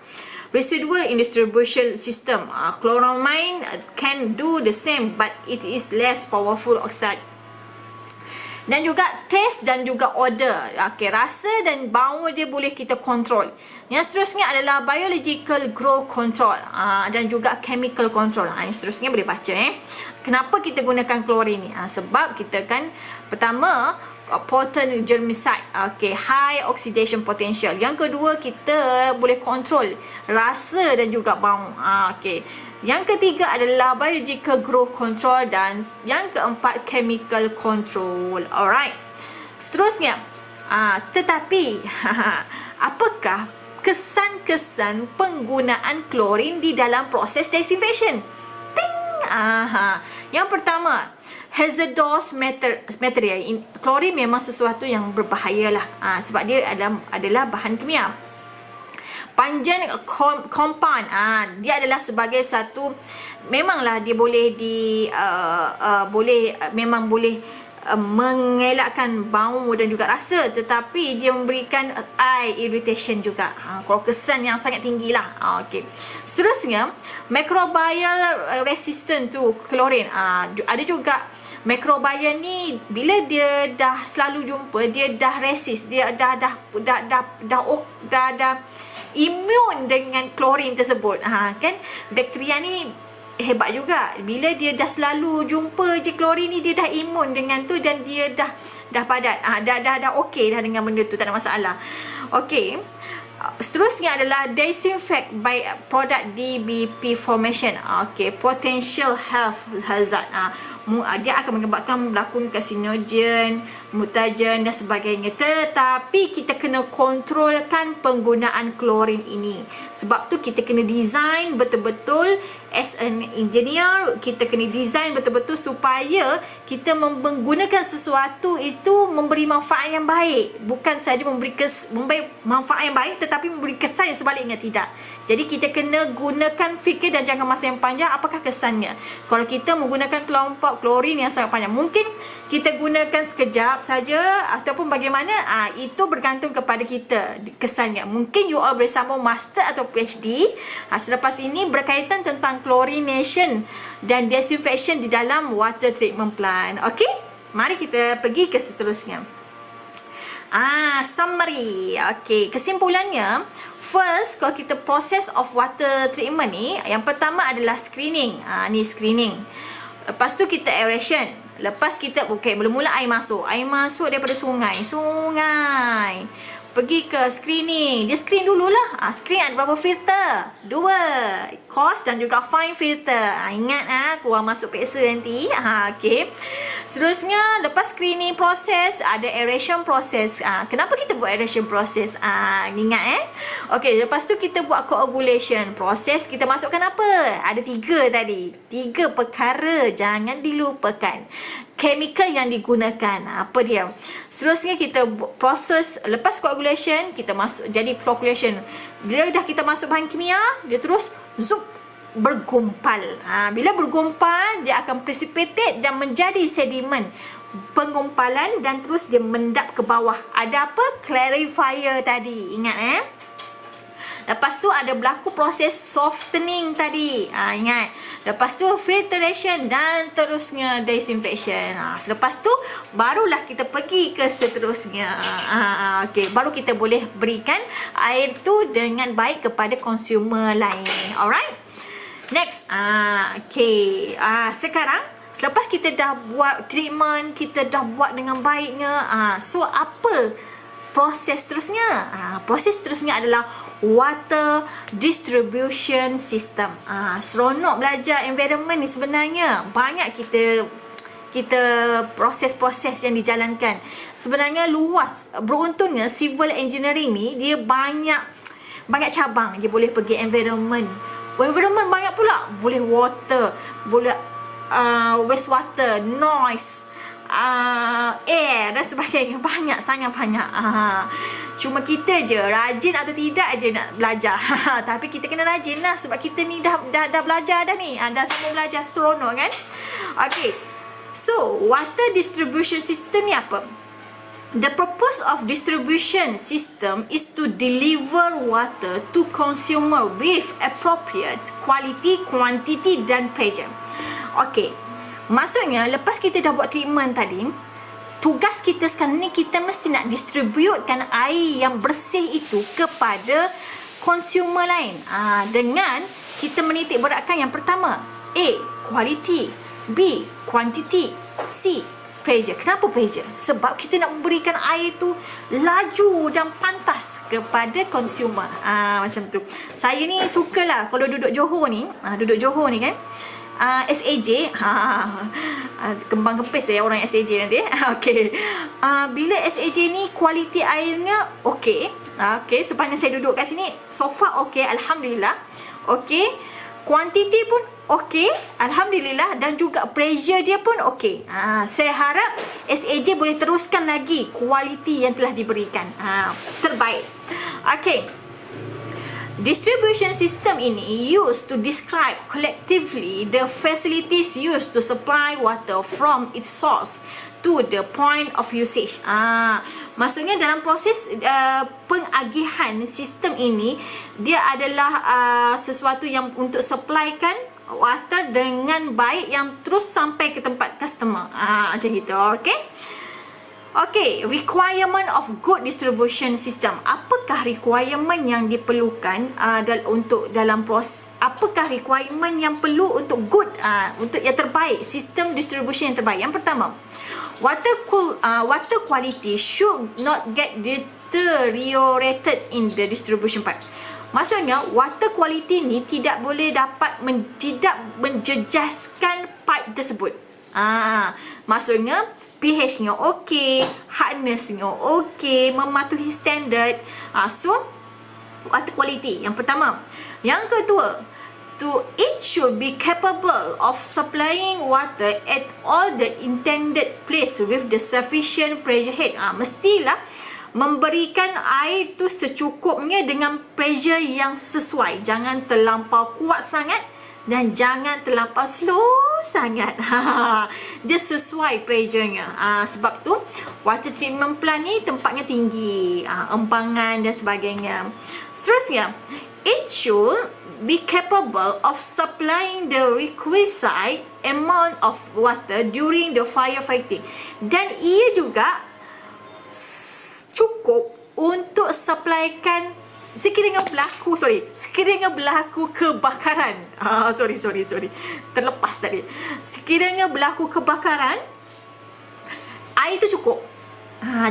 Residual in distribution system. Chloramine can do the same, but it is less powerful oxide. Dan juga taste dan juga odor. Okey, rasa dan bau dia boleh kita kontrol. Yang seterusnya adalah biological growth control dan juga chemical control. Yang seterusnya boleh baca kenapa kita gunakan klorin ni? Sebab kita kan pertama potent germicide, high oxidation potential. Yang kedua, kita boleh kontrol rasa dan juga bau. Yang ketiga adalah biological growth control dan yang keempat chemical control. Alright. Seterusnya, tetapi apakah kesan-kesan penggunaan klorin di dalam proses desinfection? Yang pertama, hazardous material. Klorin memang sesuatu yang berbahaya lah, sebab dia adalah bahan kimia. Pungent compound, dia adalah sebagai satu, memanglah dia boleh boleh mengelakkan bau dan juga rasa, tetapi dia memberikan eye irritation juga. Kalau kesan yang sangat tinggi lah. Seterusnya, microbial resistant to klorin. Ada juga microbial ni, bila dia dah selalu jumpa, dia dah resist, dia dah imun dengan klorin tersebut. Kan bakteria ni hebat juga. Bila dia dah selalu jumpa je klorin ni, dia dah imun dengan tu dan dia dah padat. Dah okey dah dengan benda tu, tak ada masalah. Okey. Seterusnya adalah disinfect by product DBP formation. Potential health hazard. Dia akan menyebabkan berlaku karsinogen, mutagen dan sebagainya. Tetapi kita kena kontrolkan penggunaan klorin ini. Sebab tu kita kena design betul-betul, as an engineer, kita kena design betul-betul supaya kita menggunakan sesuatu itu memberi manfaat yang baik. Bukan saja memberi manfaat yang baik, tetapi memberi kesan yang sebaliknya tidak. Jadi kita kena gunakan fikir dan jangka masa yang panjang, apakah kesannya. Kalau kita menggunakan kelompok klorin yang sangat panjang, mungkin kita gunakan sekejap saja ataupun bagaimana, itu bergantung kepada kita kesannya. Mungkin you all bersama master atau PhD selepas ini berkaitan tentang chlorination dan disinfection di dalam water treatment plant. Okey, mari kita pergi ke seterusnya. Summary. Okey, kesimpulannya, first, kalau kita process of water treatment ni, yang pertama adalah screening. Ni screening. Lepas tu kita aeration. Lepas kita, mula-mula air masuk daripada sungai. Pergi ke screening. Dia screen dululah. Screen ada berapa filter? 2. Coarse dan juga fine filter. Ingat keluar masuk peksa nanti. Okey. Seterusnya, lepas screening proses, ada aeration proses. Kenapa kita buat aeration proses? Ingat Okey, lepas tu kita buat coagulation proses. Kita masukkan apa? Ada 3 tadi. 3 perkara jangan dilupakan. Chemical yang digunakan, apa dia? Seterusnya kita proses, lepas coagulation kita masuk jadi flocculation. Bila dah kita masuk bahan kimia, dia terus bergumpal. Bila bergumpal, dia akan precipitate dan menjadi sedimen. Penggumpalan dan terus dia mendap ke bawah. Ada apa? Clarifier tadi. Ingat Lepas tu ada berlaku proses softening tadi. Ingat. Lepas tu filtration dan terusnya disinfection. Selepas tu barulah kita pergi ke seterusnya. Okey, baru kita boleh berikan air tu dengan baik kepada consumer lain. Alright? Next. Okey. Sekarang selepas kita dah buat treatment, kita dah buat dengan baiknya. So apa proses seterusnya? Proses seterusnya adalah water distribution system. Seronok belajar environment ni sebenarnya. Banyak kita proses-proses yang dijalankan. Sebenarnya luas. Beruntungnya civil engineering ni dia banyak cabang. Dia boleh pergi environment. Environment banyak pula. Boleh water, boleh wastewater, noise, air dan sebagainya. Sangat banyak. Cuma kita je rajin atau tidak je nak belajar. Tapi kita kena rajin lah, sebab kita ni dah belajar dah ni. Dah sama belajar, seronok kan? Okay. So, water distribution system ni apa? The purpose of distribution system is to deliver water to consumer with appropriate quality, quantity dan pressure. Okay. Maksudnya, lepas kita dah buat treatment tadi, tugas kita sekarang ni, kita mesti nak distributekan air yang bersih itu kepada consumer lain. Dengan kita menitik beratkan yang pertama, A, quality, B, quantity, C, pressure. Kenapa pressure? Sebab kita nak memberikan air tu laju dan pantas kepada consumer. Macam tu. Saya ni sukalah kalau duduk Johor ni, kan. SAJ, kembang kempis orang SAJ nanti. Okey. Bila SAJ ni kualiti airnya okey. Okey, sepanjang saya duduk kat sini, so far okey, alhamdulillah. Okey. Kuantiti pun okey, alhamdulillah, dan juga pressure dia pun okey. Saya harap SAJ boleh teruskan lagi kualiti yang telah diberikan. Terbaik. Okey. Distribution system ini used to describe collectively the facilities used to supply water from its source to the point of usage. Maksudnya dalam proses pengagihan sistem ini, dia adalah sesuatu yang untuk supplykan water dengan baik yang terus sampai ke tempat customer. Macam gitu, okey? Okey, requirement of good distribution system. Apakah requirement yang diperlukan untuk dalam proses? Apakah requirement yang perlu untuk good, untuk yang terbaik, sistem distribution yang terbaik? Yang pertama, water quality should not get deteriorated in the distribution pipe. Maksudnya, water quality ni tidak boleh tidak menjejaskan pipe tersebut. Maksudnya, pH-nya okey, hardness-nya okey, mematuhi standard. So, water quality yang pertama. Yang kedua, it should be capable of supplying water at all the intended place with the sufficient pressure head. Mestilah memberikan air tu secukupnya dengan pressure yang sesuai. Jangan terlampau kuat sangat dan jangan terlampau slow sangat. Dia sesuai pressure-nya. Sebab tu water treatment plant ni tempatnya tinggi, empangan dan sebagainya. Seterusnya, it should be capable of supplying the requisite amount of water during the firefighting. Dan ia juga cukup untuk supplykan sekiranya berlaku kebakaran. Sorry. Terlepas tadi. Sekiranya berlaku kebakaran, air tu cukup.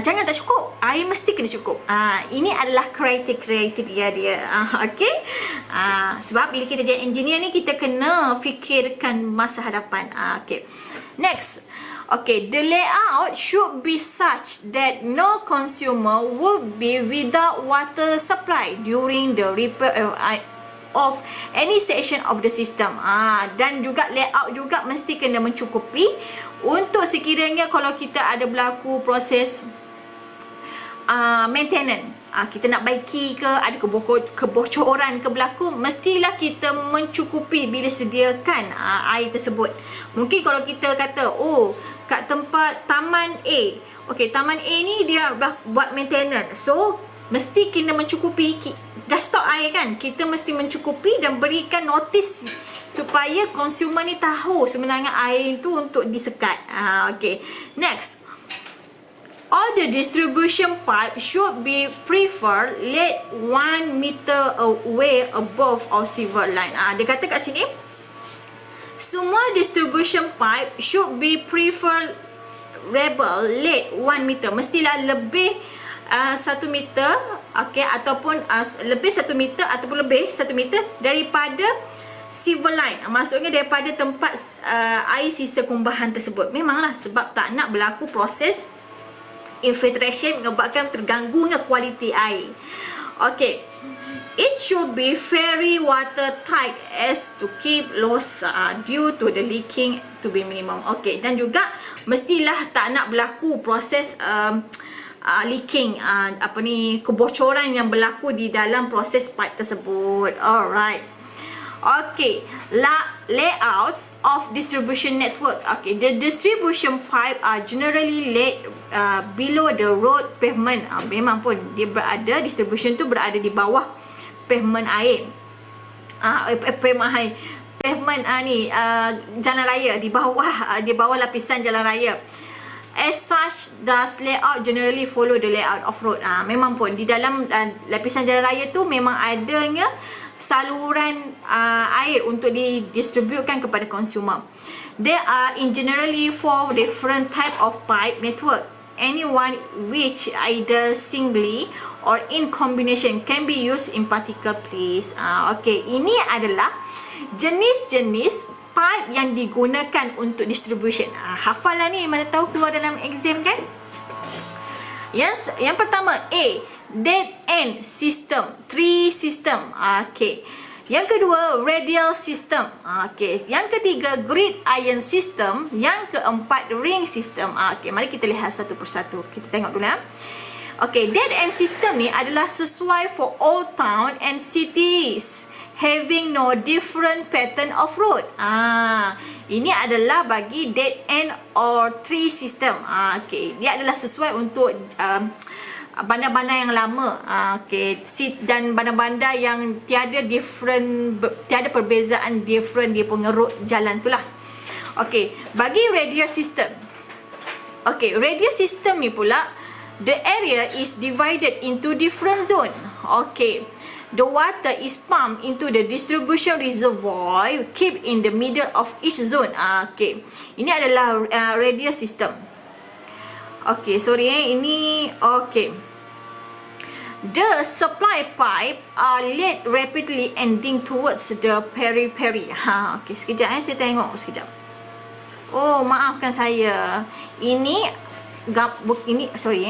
Jangan tak cukup. Air mesti kena cukup. Ini adalah kriteria dia. Okey? Sebab bila kita jadi engineer ni, kita kena fikirkan masa hadapan. Okey. Next. Okay, the layout should be such that no consumer would be without water supply during the repair of any section of the system. Dan juga layout juga mesti kena mencukupi untuk sekiranya kalau kita ada berlaku proses maintenance, kita nak baiki ke, ada kebocoran ke berlaku, mestilah kita mencukupi bila sediakan air tersebut. Mungkin kalau kita kata, kat tempat Taman A, okey, Taman A ni dia dah buat maintenance, so mesti kena mencukupi. Dah stok air kan, kita mesti mencukupi dan berikan notis supaya consumer ni tahu sebenarnya air tu untuk disekat. Okey, next, all the distribution pipe should be preferred laid 1 meter away above our silver line. Dia kata kat sini, semua distribution pipe should be preferred laid 1 meter. Mestilah lebih 1 meter, okey, ataupun lebih 1 meter ataupun lebih 1 meter daripada silver line. Maksudnya daripada tempat air sisa kumbahan tersebut. Memanglah sebab tak nak berlaku proses infiltration menyebabkan terganggunya kualiti air. Okey. It should be very watertight as to keep loss due to the leaking to be minimum. Okey, dan juga mestilah tak nak berlaku proses leaking, kebocoran yang berlaku di dalam proses pipe tersebut. Alright. Okay, layouts of distribution network. Okay, the distribution pipe are generally laid below the road pavement. Memang pun dia berada, distribution tu berada di bawah pavement air. Pavement jalan raya, di bawah lapisan jalan raya. As such, does layout generally follow the layout of road. Memang pun di dalam lapisan jalan raya tu memang adanya saluran air untuk didistributekan kepada consumer. There are in generally 4 different type of pipe network. Any one which either singly or in combination can be used in particular place. Okay, ini adalah jenis-jenis pipe yang digunakan untuk distribution. Hafal lah ni, mana tahu keluar dalam exam kan? Yang pertama, A, dead end system, tree system. Okay. Yang kedua, radial system. Okay. Yang ketiga, grid iron system. Yang keempat, ring system. Okay. Mari kita lihat satu persatu. Kita tengok dulu. Okay. Dead end system ni adalah sesuai for all town and cities, having no different pattern of road. Ini adalah bagi dead end or tree system. Okay. Dia adalah sesuai untuk bandar-bandar yang lama, dan bandar-bandar yang tiada perbezaan different dia punya road jalan tu lah. Okay, bagi radial system. Okay, radial system ni pula, the area is divided into different zone. Okay, the water is pumped into the distribution reservoir, keep in the middle of each zone. Okay, ini adalah radial system. Okay, sorry ini okay. The supply pipe are laid rapidly ending towards the periphery. Okay, sekejap saya tengok sekejap. Oh, maafkan saya. Ini sorry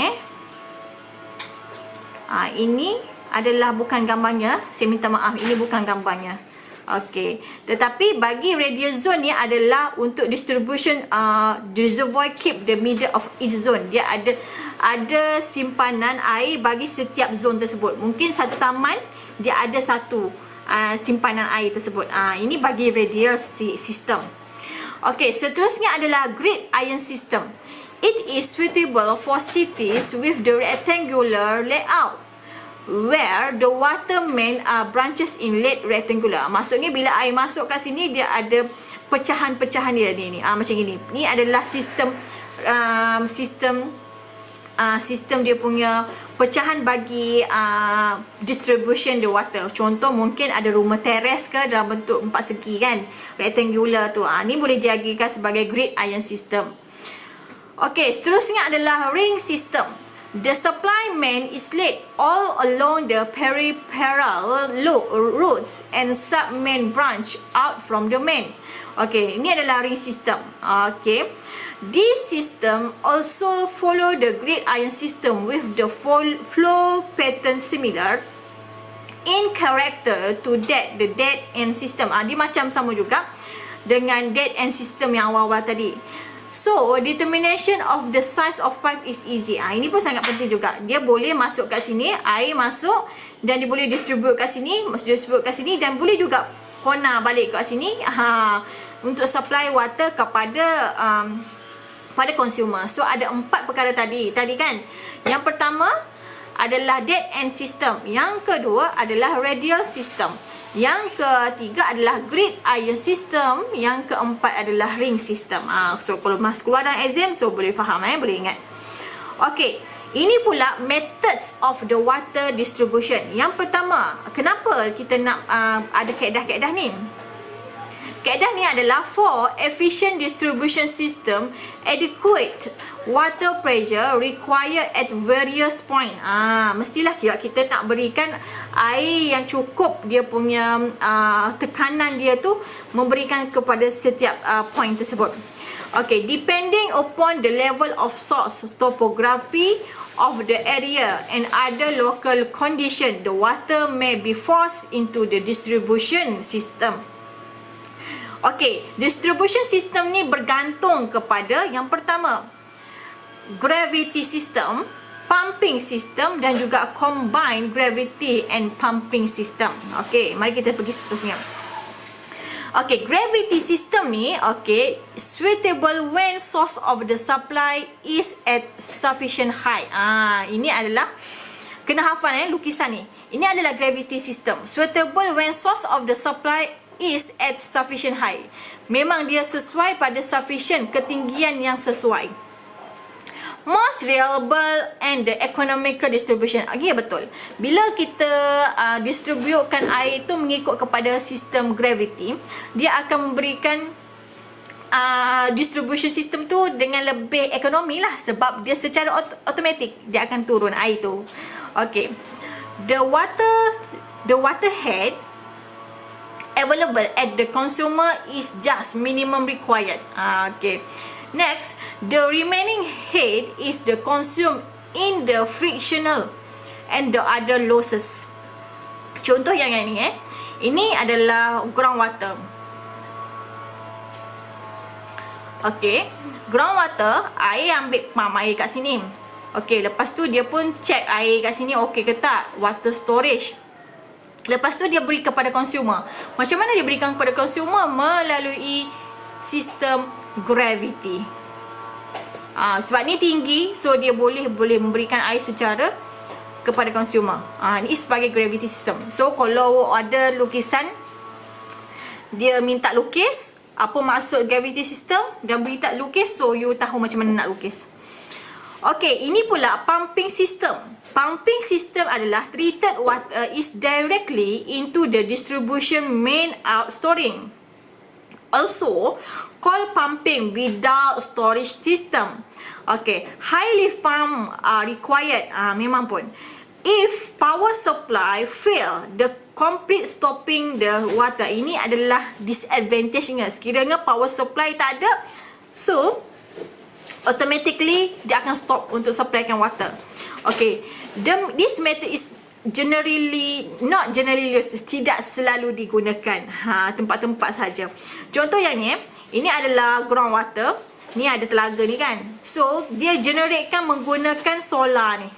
ini adalah bukan gambarnya. Saya minta maaf, ini bukan gambarnya. Okay, tetapi bagi radial zone ni adalah untuk distribution reservoir keep the middle of each zone. Dia ada simpanan air bagi setiap zon tersebut. Mungkin satu taman dia ada satu simpanan air tersebut. Ini bagi radial system. Okay, seterusnya adalah grid iron system. It is suitable for cities with the rectangular layout, where the water main branches in late rectangular. Maksudnya bila air masuk kat sini, dia ada pecahan-pecahan dia ni. Macam gini. Ni adalah sistem sistem dia punya pecahan bagi distribution the water. Contoh mungkin ada rumah teres ke dalam bentuk empat segi kan, rectangular tu. Ni boleh diagikan sebagai grid iron system. Okey, seterusnya adalah ring system. The supply main is laid all along the peripheral roads and sub main branch out from the main. Okey, ini adalah ring system. Okey. This system also follow the grid iron system with the flow pattern similar in character to the dead end system. Dia macam sama juga dengan dead end system yang awal-awal tadi. So, determination of the size of pipe is easy. Ini pun sangat penting juga. Dia boleh masuk kat sini, air masuk, dan dia boleh distribute kat sini, dan boleh juga corner balik kat sini untuk supply water kepada pada consumer. So, ada 4 perkara tadi kan. Yang pertama adalah dead end system. Yang kedua adalah radial system. Yang ketiga adalah grid iron system. Yang keempat adalah ring system. So kalau mas keluar dalam exam, so boleh faham, boleh ingat. Okey, ini pula methods of the water distribution. Yang pertama, kenapa kita nak ada kaedah-kaedah ni? Kaedah ni adalah for efficient distribution system, adequate water pressure required at various point. Mestilah kita nak berikan air yang cukup, dia punya tekanan dia tu memberikan kepada setiap point tersebut. Okay, depending upon the level of source, topography of the area and other local condition, the water may be forced into the distribution system. Okey, distribution system ni bergantung kepada yang pertama, gravity system, pumping system dan juga combined gravity and pumping system. Okey, mari kita pergi seterusnya. Okey, gravity system ni suitable when source of the supply is at sufficient height. Ini adalah kena hafal lukisan ni. Ini adalah gravity system. Suitable when source of the supply is at sufficient height. Memang dia sesuai pada sufficient, ketinggian yang sesuai. most reliable and the economical distribution. Ya, betul. Bila kita distributekan air itu mengikut kepada sistem gravity, dia akan memberikan distribution system tu dengan lebih ekonomi lah, sebab dia secara automatik dia akan turun air tu. Okay. The water head available at the consumer is just minimum required. Okay. Next, the remaining head is the consumed in the frictional and the other losses. Contoh yang ini ini adalah groundwater. Okay, groundwater, air ambil pump air kat sini. Okay, lepas tu dia pun check air kat sini okay ke tak, water storage. Lepas tu dia beri kepada consumer. Macam mana dia berikan kepada consumer? Melalui sistem gravity. Sebab ni tinggi, so dia boleh memberikan air secara kepada consumer. Ni sebagai gravity system. So kalau ada lukisan, dia minta lukis, apa maksud gravity system, dan berita lukis, so you tahu macam mana nak lukis. Okay, ini pula pumping system. Pumping system adalah treated water is directly into the distribution main out storing. Also called pumping without storage system. Okay, high lift pump are required. Memang pun. If power supply fail, the complete stopping the water. Ini adalah disadvantage-nya. Sekiranya power supply tak ada, so automatically dia akan stop untuk supplykan water. Okay, this method is not generally used, tidak selalu digunakan. Tempat-tempat saja. Contoh yang ni, ini adalah groundwater. Ni ada telaga ni kan. So dia generatekan menggunakan solar ni.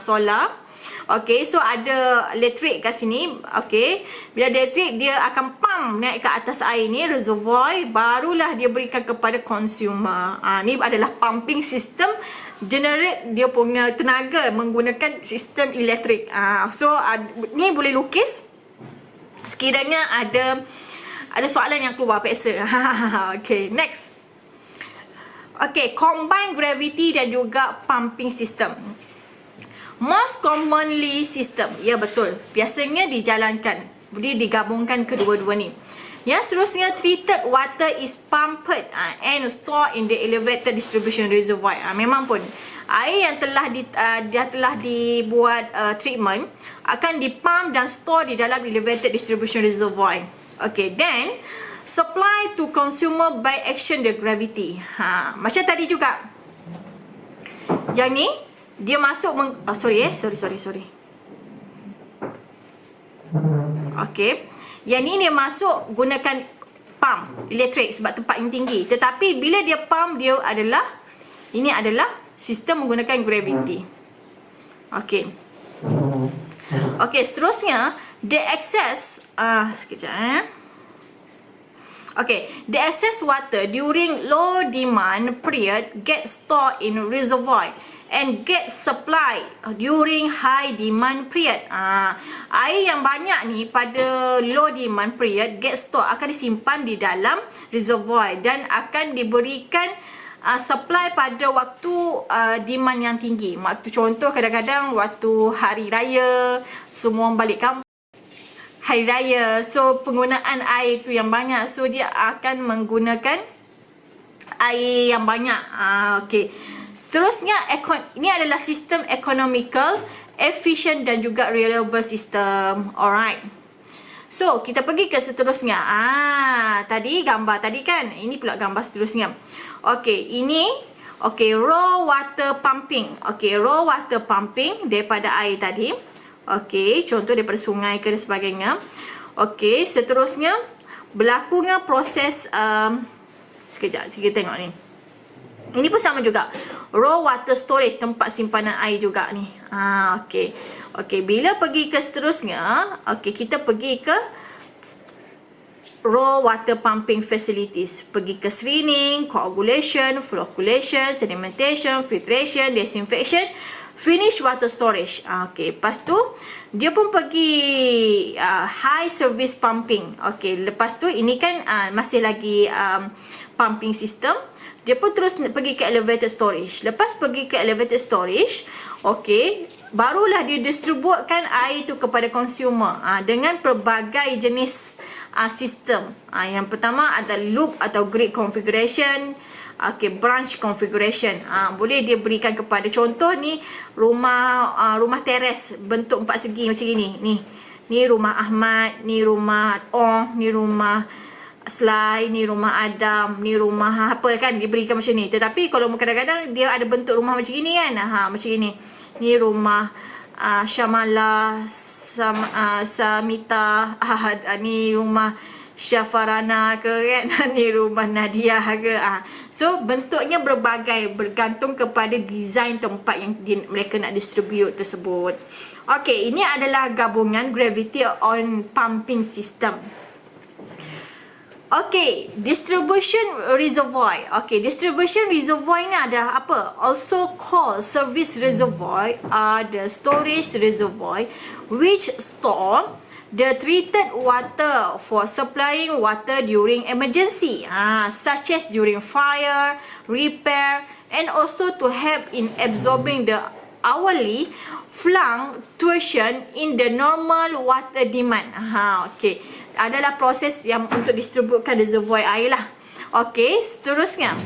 Solar. Okay, so ada elektrik kat sini. Okay, bila ada elektrik, dia akan pump naik ke atas air ni, reservoir, barulah dia berikan kepada consumer. Ni adalah pumping system, generate dia punya tenaga menggunakan sistem elektrik. So ni boleh lukis sekiranya ada soalan yang keluar peksa. Okay, next. Okay, combined gravity dan juga pumping system. Most commonly system. Ya, betul. Biasanya dijalankan. Dia digabungkan kedua-dua ni. Yang seterusnya, treated water is pumped and stored in the elevated distribution reservoir. Memang pun air yang telah dibuat treatment akan dipump dan store di dalam elevated distribution reservoir. Okay, then supply to consumer by action the gravity. Macam tadi juga. Yang ni dia masuk sorry. Okay, yang ni dia masuk gunakan pump elektrik sebab tempat yang tinggi. Tetapi bila dia pump, ini adalah sistem menggunakan gravity. Okay. Okay, seterusnya the excess okay, the excess water during low demand period gets stored in reservoir and get supply during high demand period. Air yang banyak ni pada low demand period get stored, akan disimpan di dalam reservoir dan akan diberikan supply pada waktu demand yang tinggi. Waktu contoh kadang-kadang waktu hari raya, semua balik kampung hari raya, so penggunaan air tu yang banyak, so dia akan menggunakan air yang banyak. Okay. Seterusnya, ini adalah sistem economical, efficient dan juga reliable system. Alright. So, kita pergi ke seterusnya. Tadi gambar tadi kan. Ini pula gambar seterusnya. Okay, ini raw water pumping. Okay, raw water pumping daripada air tadi. Okay, contoh daripada sungai ke dan sebagainya. Okay, seterusnya berlakunya proses sekejap, kita tengok ni. Ini pun sama juga. Raw water storage, tempat simpanan air juga ni. Okay. Okay, bila pergi ke seterusnya, okay, kita pergi ke raw water pumping facilities. Pergi ke screening, coagulation, flocculation, sedimentation, filtration, disinfection, finish water storage. Okay, lepas tu dia pun pergi high service pumping. Okay, lepas tu ini kan masih lagi pumping system. dia pun terus pergi ke elevated storage. Lepas pergi ke elevated storage, okey, barulah dia distributekan air tu kepada consumer dengan pelbagai jenis sistem. Yang pertama ada loop atau grid configuration, branch configuration. Boleh dia berikan kepada, contoh ni rumah teres bentuk 4 segi macam gini. Ni rumah Ahmad, ni rumah Ong, ni rumah Sly, ni rumah Adam, ni rumah apa kan, dia berikan macam ni. Tetapi kalau kadang-kadang dia ada bentuk rumah macam gini kan, macam gini. Ni rumah Syamala, Samita, ni rumah Syafarana ke kan, ni rumah Nadia ke. So bentuknya berbagai, bergantung kepada design tempat yang mereka nak distribute tersebut. Okey, ini adalah gabungan gravity on pumping system. Okay, distribution reservoir. Okay, distribution reservoir ni ada apa? Also called service reservoir are the storage reservoir which store the treated water for supplying water during emergency, such as during fire, repair, and also to help in absorbing the hourly fluctuation in the normal water demand. Okay. Adalah proses yang untuk distributekan reservoir air lah. Okey, seterusnya.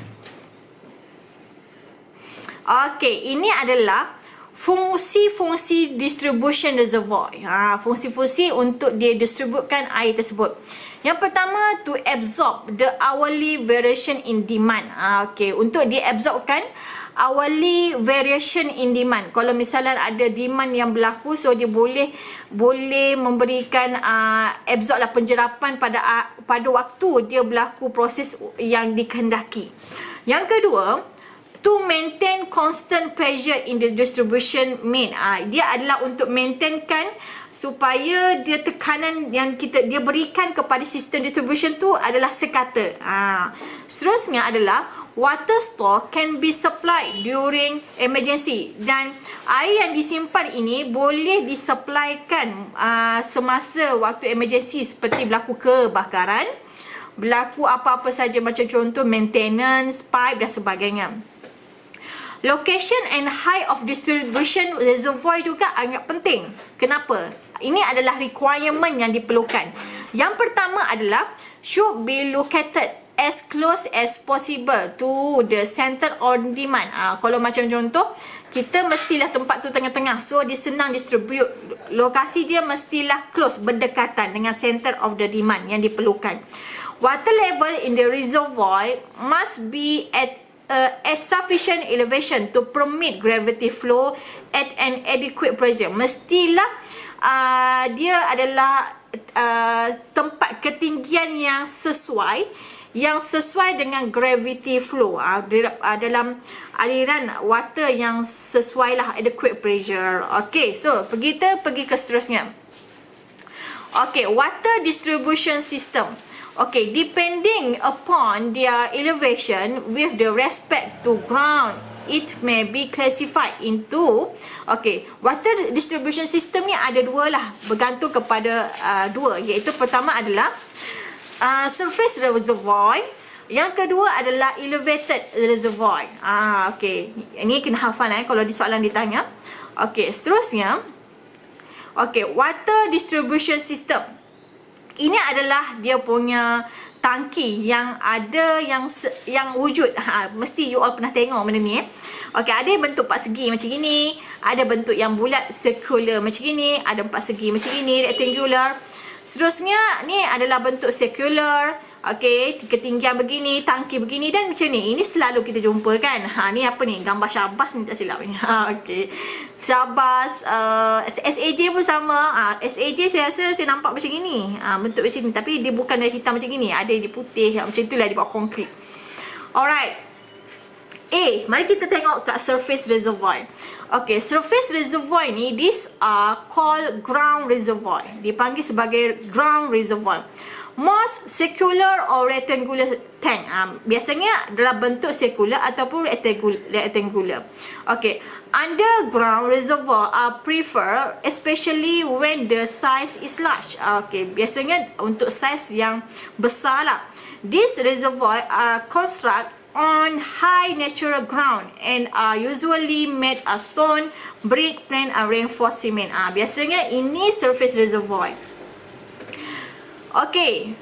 Okey, ini adalah fungsi-fungsi distribution reservoir. Fungsi-fungsi untuk dia distributekan air tersebut. Yang pertama, to absorb the hourly variation in demand. Okey, untuk diabsorbkan hourly variation in demand. Kalau misalnya ada demand yang berlaku, so dia boleh memberikan absorb lah, penjerapan pada waktu dia berlaku proses yang dikehendaki. Yang kedua, to maintain constant pressure in the distribution main. Dia adalah untuk maintainkan supaya dia tekanan yang dia berikan kepada sistem distribution tu adalah sekata. Seterusnya adalah water store can be supplied during emergency, dan air yang disimpan ini boleh disupplykan semasa waktu emergency, seperti berlaku kebakaran, berlaku apa-apa saja, macam contoh maintenance, pipe dan sebagainya. Location and height of distribution reservoir juga agak penting. Kenapa? Ini adalah requirement yang diperlukan. Yang pertama adalah should be located as close as possible to the center on demand. Kalau macam contoh, kita mestilah tempat tu tengah-tengah, so dia senang distribute. Lokasi dia mestilah close, berdekatan dengan center of the demand yang diperlukan. Water level in the reservoir must be at sufficient elevation to permit gravity flow at an adequate pressure. Mestilah dia adalah tempat ketinggian yang sesuai dengan gravity flow, dalam aliran water yang sesuai lah, adequate pressure. Okay, so kita pergi ke seterusnya. Okay, water distribution system. Okay, depending upon their elevation with the respect to ground, it may be classified into, okay, water distribution system ni ada dua lah, bergantung kepada dua, iaitu pertama adalah surface reservoir, yang kedua adalah elevated reservoir. Okay, ini kena hafal kalau di soalan ditanya. Okay, seterusnya, okay, water distribution system. Ini adalah dia punya tangki yang ada yang wujud. Mesti you all pernah tengok benda ni. Okey, ada bentuk 4 segi macam gini, ada bentuk yang bulat circular macam gini, ada 4 segi macam gini, rectangular. Seterusnya ni adalah bentuk circular. Okey, ketinggian begini, tangki begini dan macam ni. Ini selalu kita jumpa kan. Ni apa ni? Gambar Syabas ni, tak silap ni. Okey. Syabas, SAJ pun sama. SAJ saya rasa saya nampak macam ini. Bentuk macam ni. Tapi dia bukan dari hitam macam ini. Ada di putih. Macam itulah dia buat konkrit. Alright. Mari kita tengok kat surface reservoir. Okay, surface reservoir ni, these are called ground reservoir. Dipanggil sebagai ground reservoir. Most circular or rectangular tank. Biasanya dalam bentuk circular ataupun rectangular. Okay, underground reservoir are preferred especially when the size is large. Okay, biasanya untuk size yang besar lah. This reservoir are construct on high natural ground and are usually made of stone, brick, plain and reinforced cement. Biasanya ini surface reservoir. Okey.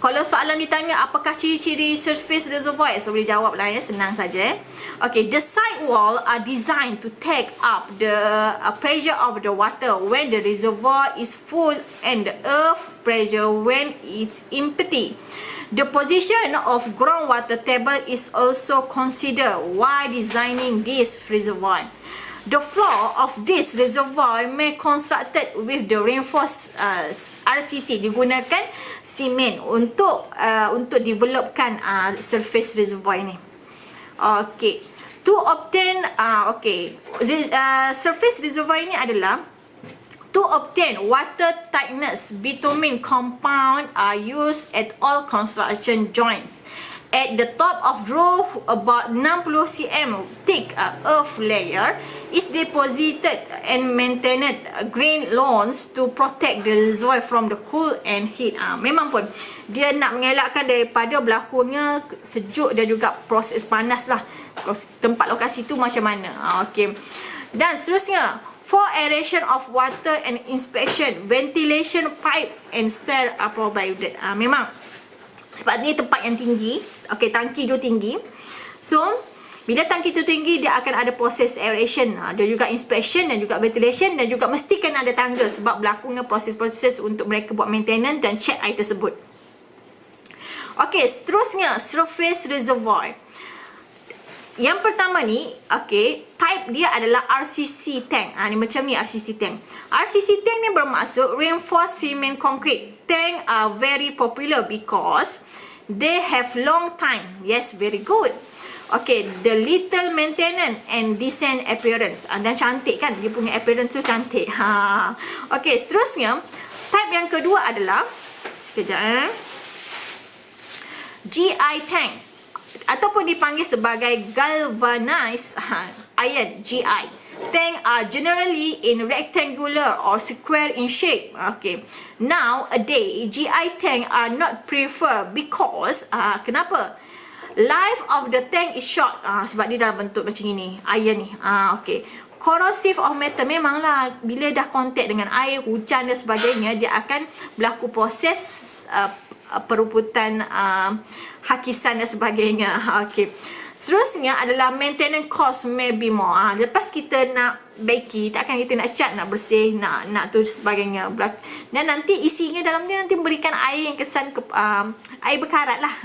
Kalau soalan ditanya apakah ciri-ciri surface reservoir, saya boleh jawab lah ya, senang saja. Okay, the side wall are designed to take up the pressure of the water when the reservoir is full and the earth pressure when it's empty. The position of groundwater table is also considered while designing this reservoir. The floor of this reservoir may constructed with the reinforced RCC, digunakan simen untuk developkan surface reservoir ini. Okay, to obtain surface reservoir ini adalah to obtain water tightness. Bitumen compound are used at all construction joints. At the top of roof, about 60 cm thick earth layer is deposited and maintained green lawns to protect the reservoir from the cool and heat. Memang pun dia nak mengelakkan daripada berlakunya sejuk dan juga proses panas lah. Tempat lokasi tu macam mana. Okay. Dan seterusnya, for aeration of water and inspection, ventilation pipe and stair are provided. Memang sebab ni tempat yang tinggi. Okay, tangki dia tinggi. So, bila tangki tu tinggi, dia akan ada proses aeration. Ada juga inspection dan juga ventilation dan juga mesti kena ada tangga sebab berlakunya proses-proses untuk mereka buat maintenance dan check air tersebut. Okay, seterusnya surface reservoir. Yang pertama ni, okay, type dia adalah RCC tank. Ni macam ni RCC tank. RCC tank ni bermaksud reinforced cement concrete. Tank are very popular because they have long time. Yes, very good. Okay, the little maintenance and decent appearance. Dan cantik kan? Dia punya appearance tu cantik. Okay, seterusnya, type yang kedua adalah, sekejap GI tank. Ataupun dipanggil sebagai galvanized iron, GI. Tank are generally in rectangular or square in shape. Okay. Nowadays, GI tank are not preferred because kenapa? Life of the tank is short. Sebab dia dalam bentuk macam ini, iron ni. Okay. Corrosive of metal, memanglah bila dah kontak dengan air, hujan dan sebagainya, dia akan berlaku proses peruputan hakisan dan sebagainya. Okay. Seterusnya adalah maintenance cost may be more. Lepas kita nak baiki, takkan kita nak cat, nak bersih, nak tu sebagainya. Dan nanti isinya dalam dia nanti memberikan air yang kesan air berkarat lah.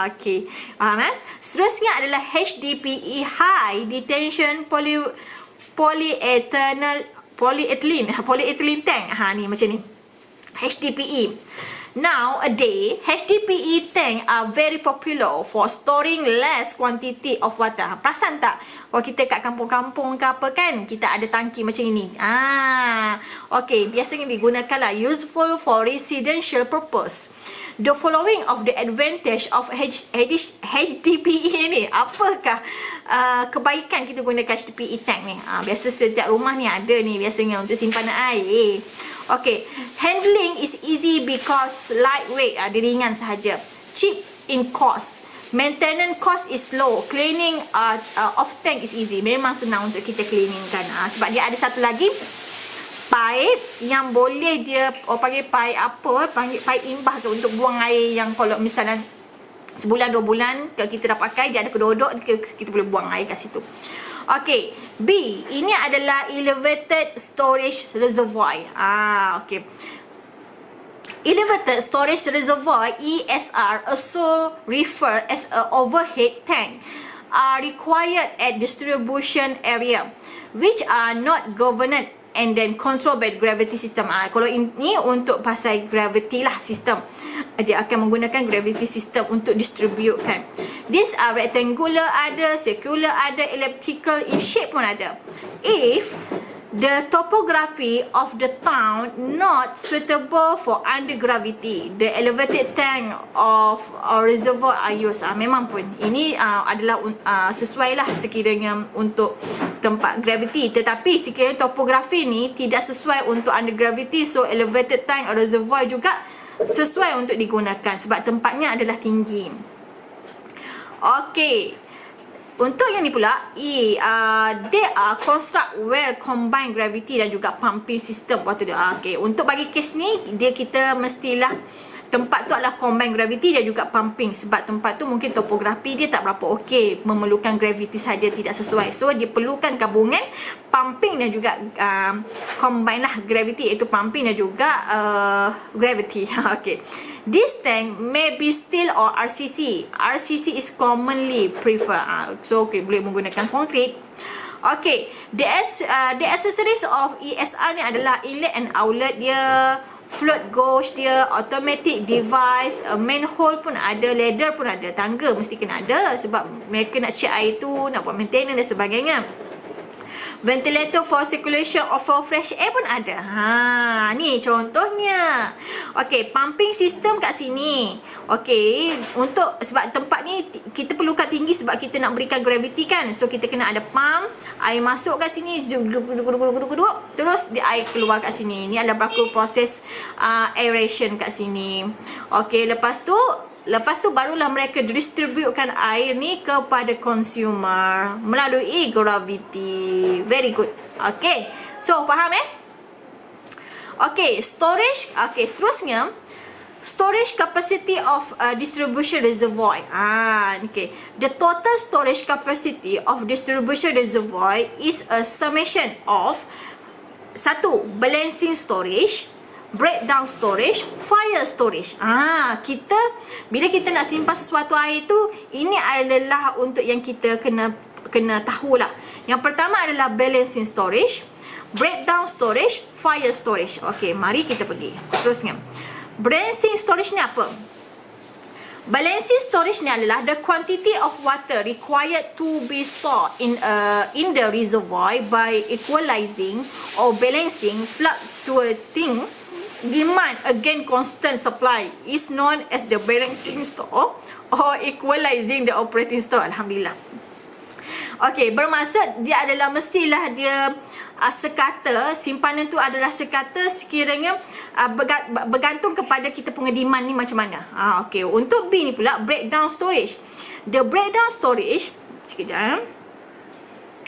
Okay. Faham kan? Seterusnya adalah HDPE, High Detention Polyethylene Tank. Ni macam ni. HDPE. Nowadays, HDPE tank are very popular for storing less quantity of water. Perasan tak? Kalau kita kat kampung-kampung ke apa kan, kita ada tangki macam ini. Okay, biasanya digunakan lah. Useful for residential purpose. The following of the advantage of HDPE ni. Apakah kebaikan kita gunakan HDPE tank ni? Biasa setiap rumah ni ada ni biasanya untuk simpanan air. Okay, handling is easy because lightweight, dia ringan sahaja. Cheap in cost. Maintenance cost is low. Cleaning of tank is easy. Memang senang untuk kita cleaning kan. Sebab dia ada satu lagi pipe yang boleh dia panggil pipe apa? Panggil pipe imbah tu untuk buang air yang kalau misalnya sebulan 2 bulan kita dah pakai, dia ada kedodok, kita boleh buang air kat situ. Okay, B. Ini adalah elevated storage reservoir. Okay. Elevated storage reservoir, ESR, also referred as an overhead tank, are required at distribution area, which are not governed and then controlled by gravity system. Kalau ini untuk pasal gravity lah sistem. Dia akan menggunakan gravity system untuk distribute kan. These are rectangular ada, circular ada, elliptical in shape pun ada. If the topography of the town not suitable for under gravity, the elevated tank of reservoir are used. Memang pun ini adalah sesuai lah sekiranya untuk tempat gravity, tetapi sekiranya topografi ni tidak sesuai untuk under gravity, so elevated tank or reservoir juga sesuai untuk digunakan sebab tempatnya adalah tinggi. Okey. Untuk yang ni pula, they are construct well combined gravity dan juga pumping system waktu dia. Okey, untuk bagi kes ni kita mestilah tempat tu adalah combined gravity dan juga pumping, sebab tempat tu mungkin topografi dia tak berapa okey, memerlukan gravity saja tidak sesuai. So dia perlukan gabungan pumping dan juga combine lah gravity, iaitu pumping dan juga gravity. Okey. This tank may be steel or RCC. RCC is commonly preferred. So okay, boleh menggunakan konkrit. Okay, the accessories of ESR ni adalah inlet and outlet dia, float gauge dia, automatic device, manhole pun ada, ladder pun ada, tangga mesti kena ada sebab mereka nak check air tu, nak buat maintenance dan sebagainya. Ventilator for circulation of fresh air pun ada. Ni contohnya. Okey, pumping system kat sini. Okey, untuk sebab tempat ni kita perlukan tinggi sebab kita nak berikan gravity kan. So kita kena ada pump, air masuk kat sini, terus air keluar kat sini. Ni adalah berlaku proses aeration kat sini. Okey, lepas tu barulah mereka distributekan air ni kepada consumer melalui gravity. Very good. Okay. So, faham Okay, storage. Okay, seterusnya. Storage capacity of distribution reservoir. Okay. The total storage capacity of distribution reservoir is a summation of 1. Balancing storage, breakdown storage, fire storage. Kita bila kita nak simpan sesuatu air tu, ini adalah untuk yang kita kena tahulah. Yang pertama adalah balancing storage, breakdown storage, fire storage. Okey, mari kita pergi. Seterusnya. Balancing storage ni apa? Balancing storage ni adalah the quantity of water required to be stored in the reservoir by equalizing or balancing fluctuating demand against constant supply is known as the balancing store or equalizing the operating store. Alhamdulillah. Okey, bermaksud dia adalah mestilah dia sekata, simpanan tu adalah sekata sekiranya bergantung kepada kita punya demand ni macam mana. Okey, untuk B ni pula breakdown storage. The breakdown storage, sekejap.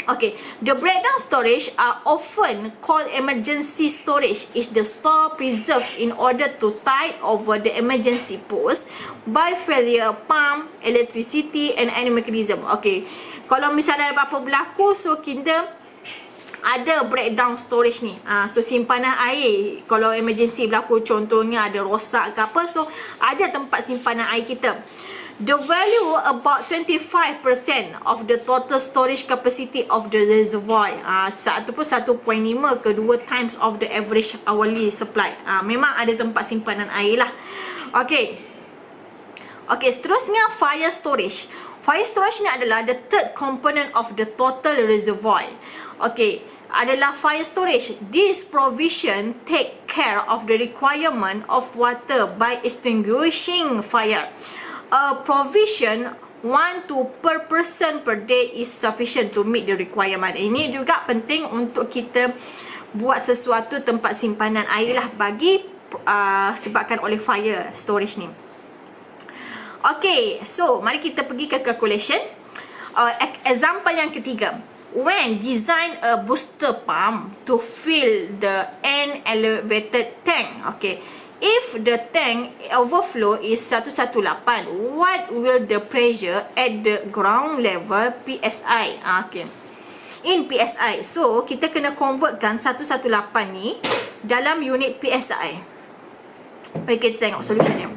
Okay, the breakdown storage are often called emergency storage. Is the store preserved in order to tide over the emergency post by failure pump, electricity and any mechanism. Okay, kalau misalnya apa-apa berlaku, so kita ada breakdown storage ni. So simpanan air, kalau emergency berlaku, contohnya ada rosak ke apa, so ada tempat simpanan air kita. The value about 25% of the total storage capacity of the reservoir. Ataupun 1.5 ke 2 times of the average hourly supply. Memang ada tempat simpanan air lah. Okay. Okay, seterusnya fire storage. Fire storage ni adalah the third component of the total reservoir. Okay, adalah fire storage. This provision take care of the requirement of water by extinguishing fire. A provision 1 to per person per day is sufficient to meet the requirement. Ini juga penting untuk kita buat sesuatu tempat simpanan air lah bagi sebabkan oleh fire storage ni. Okay, so mari kita pergi ke calculation. Example yang ketiga. When design a booster pump to fill the end elevated tank. Okay, if the tank overflow is 118, what will the pressure at the ground level PSI? Okay, in PSI. So kita kena convertkan 118 ni dalam unit PSI. Mari kita tengok solution dia.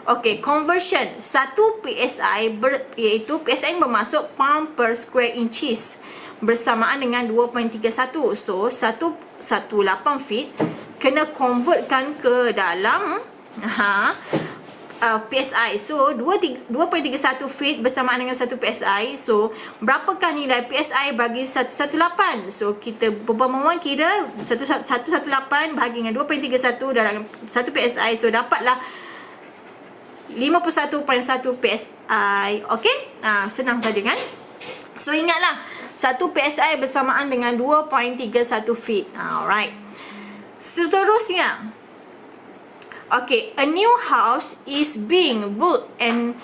Okay, conversion 1 PSI iaitu PSI bermaksud pound per square inches bersamaan dengan 2.31. So 118 feet kena convertkan ke dalam PSI. So 2.31 feet bersamaan dengan 1 PSI. So berapakah nilai PSI bagi 118? So kita berpemohon kira 118 bahagi dengan 2.31 dalam 1 PSI. So dapatlah 51.1 PSI. Okey, senang saja kan? So ingatlah 1 PSI bersamaan dengan 2.31 feet. Alright. Seterusnya, okay, a new house is being built and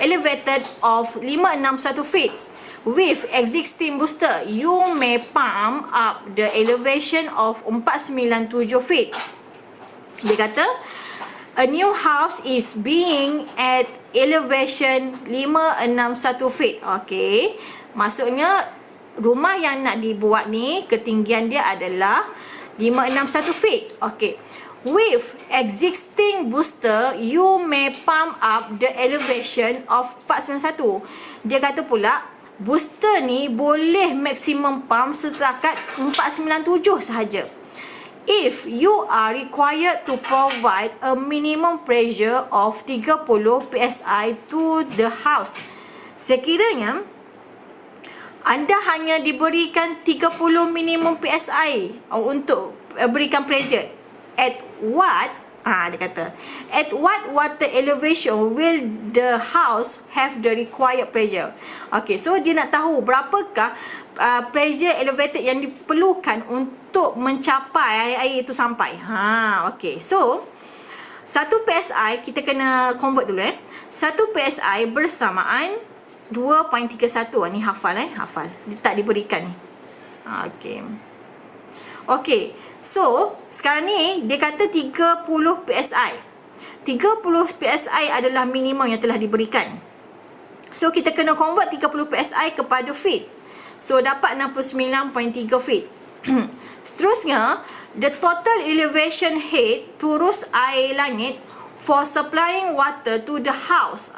elevated of 561 feet. With existing booster, you may pump up the elevation of 497 feet. Dia kata, a new house is being at elevation 561 feet. Okay. Maksudnya, rumah yang nak dibuat ni, ketinggian dia adalah 561 feet. Okay. With existing booster, you may pump up the elevation of 491. Dia kata pula, booster ni boleh maksimum pump setakat 497 sahaja. If you are required to provide a minimum pressure of 30 psi to the house. Sekiranya anda hanya diberikan 30 minimum psi untuk berikan pressure. At what? Dia kata, at what water elevation will the house have the required pressure? Okay, so dia nak tahu berapakah pressure elevated yang diperlukan untuk mencapai air itu sampai. Okay, so 1 psi kita kena convert dulu 1 psi bersamaan 2.31. Ni hafal hafal. Dia tak diberikan ni. Okay. Okay. So, sekarang ni dia kata 30 psi. 30 psi adalah minimum yang telah diberikan. So, kita kena convert 30 psi kepada feet. So, dapat 69.3 feet. Seterusnya, the total elevation head turus air langit for supplying water to the house.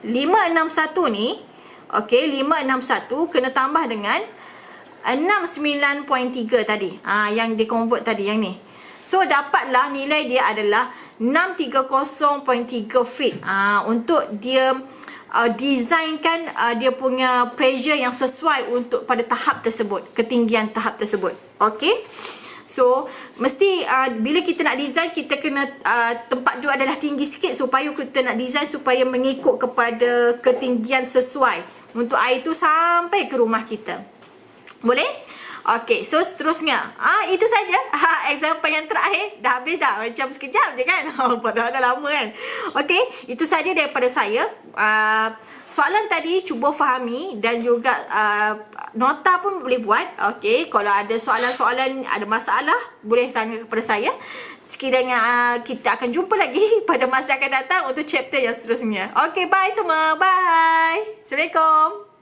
561 ni, okay, 561 kena tambah dengan 69.3 tadi. Yang di convert tadi yang ni. So dapatlah nilai dia adalah 630.3 feet. Untuk dia designkan dia punya pressure yang sesuai untuk pada tahap tersebut, ketinggian tahap tersebut. Okay. So mesti bila kita nak design, kita kena tempat duduk adalah tinggi sikit supaya kita nak design supaya mengikut kepada ketinggian sesuai untuk air tu sampai ke rumah kita. Boleh? Okay, so seterusnya itu saja example yang terakhir. Dah habis dah, macam sekejap je kan. Padahal dah lama kan. Okay, itu saja daripada saya. Soalan tadi cuba fahami dan juga nota pun boleh buat. Okay, kalau ada soalan-soalan, ada masalah, boleh tanya kepada saya. Sekiranya kita akan jumpa lagi pada masa akan datang untuk chapter yang seterusnya. Okay, bye semua. Bye. Assalamualaikum.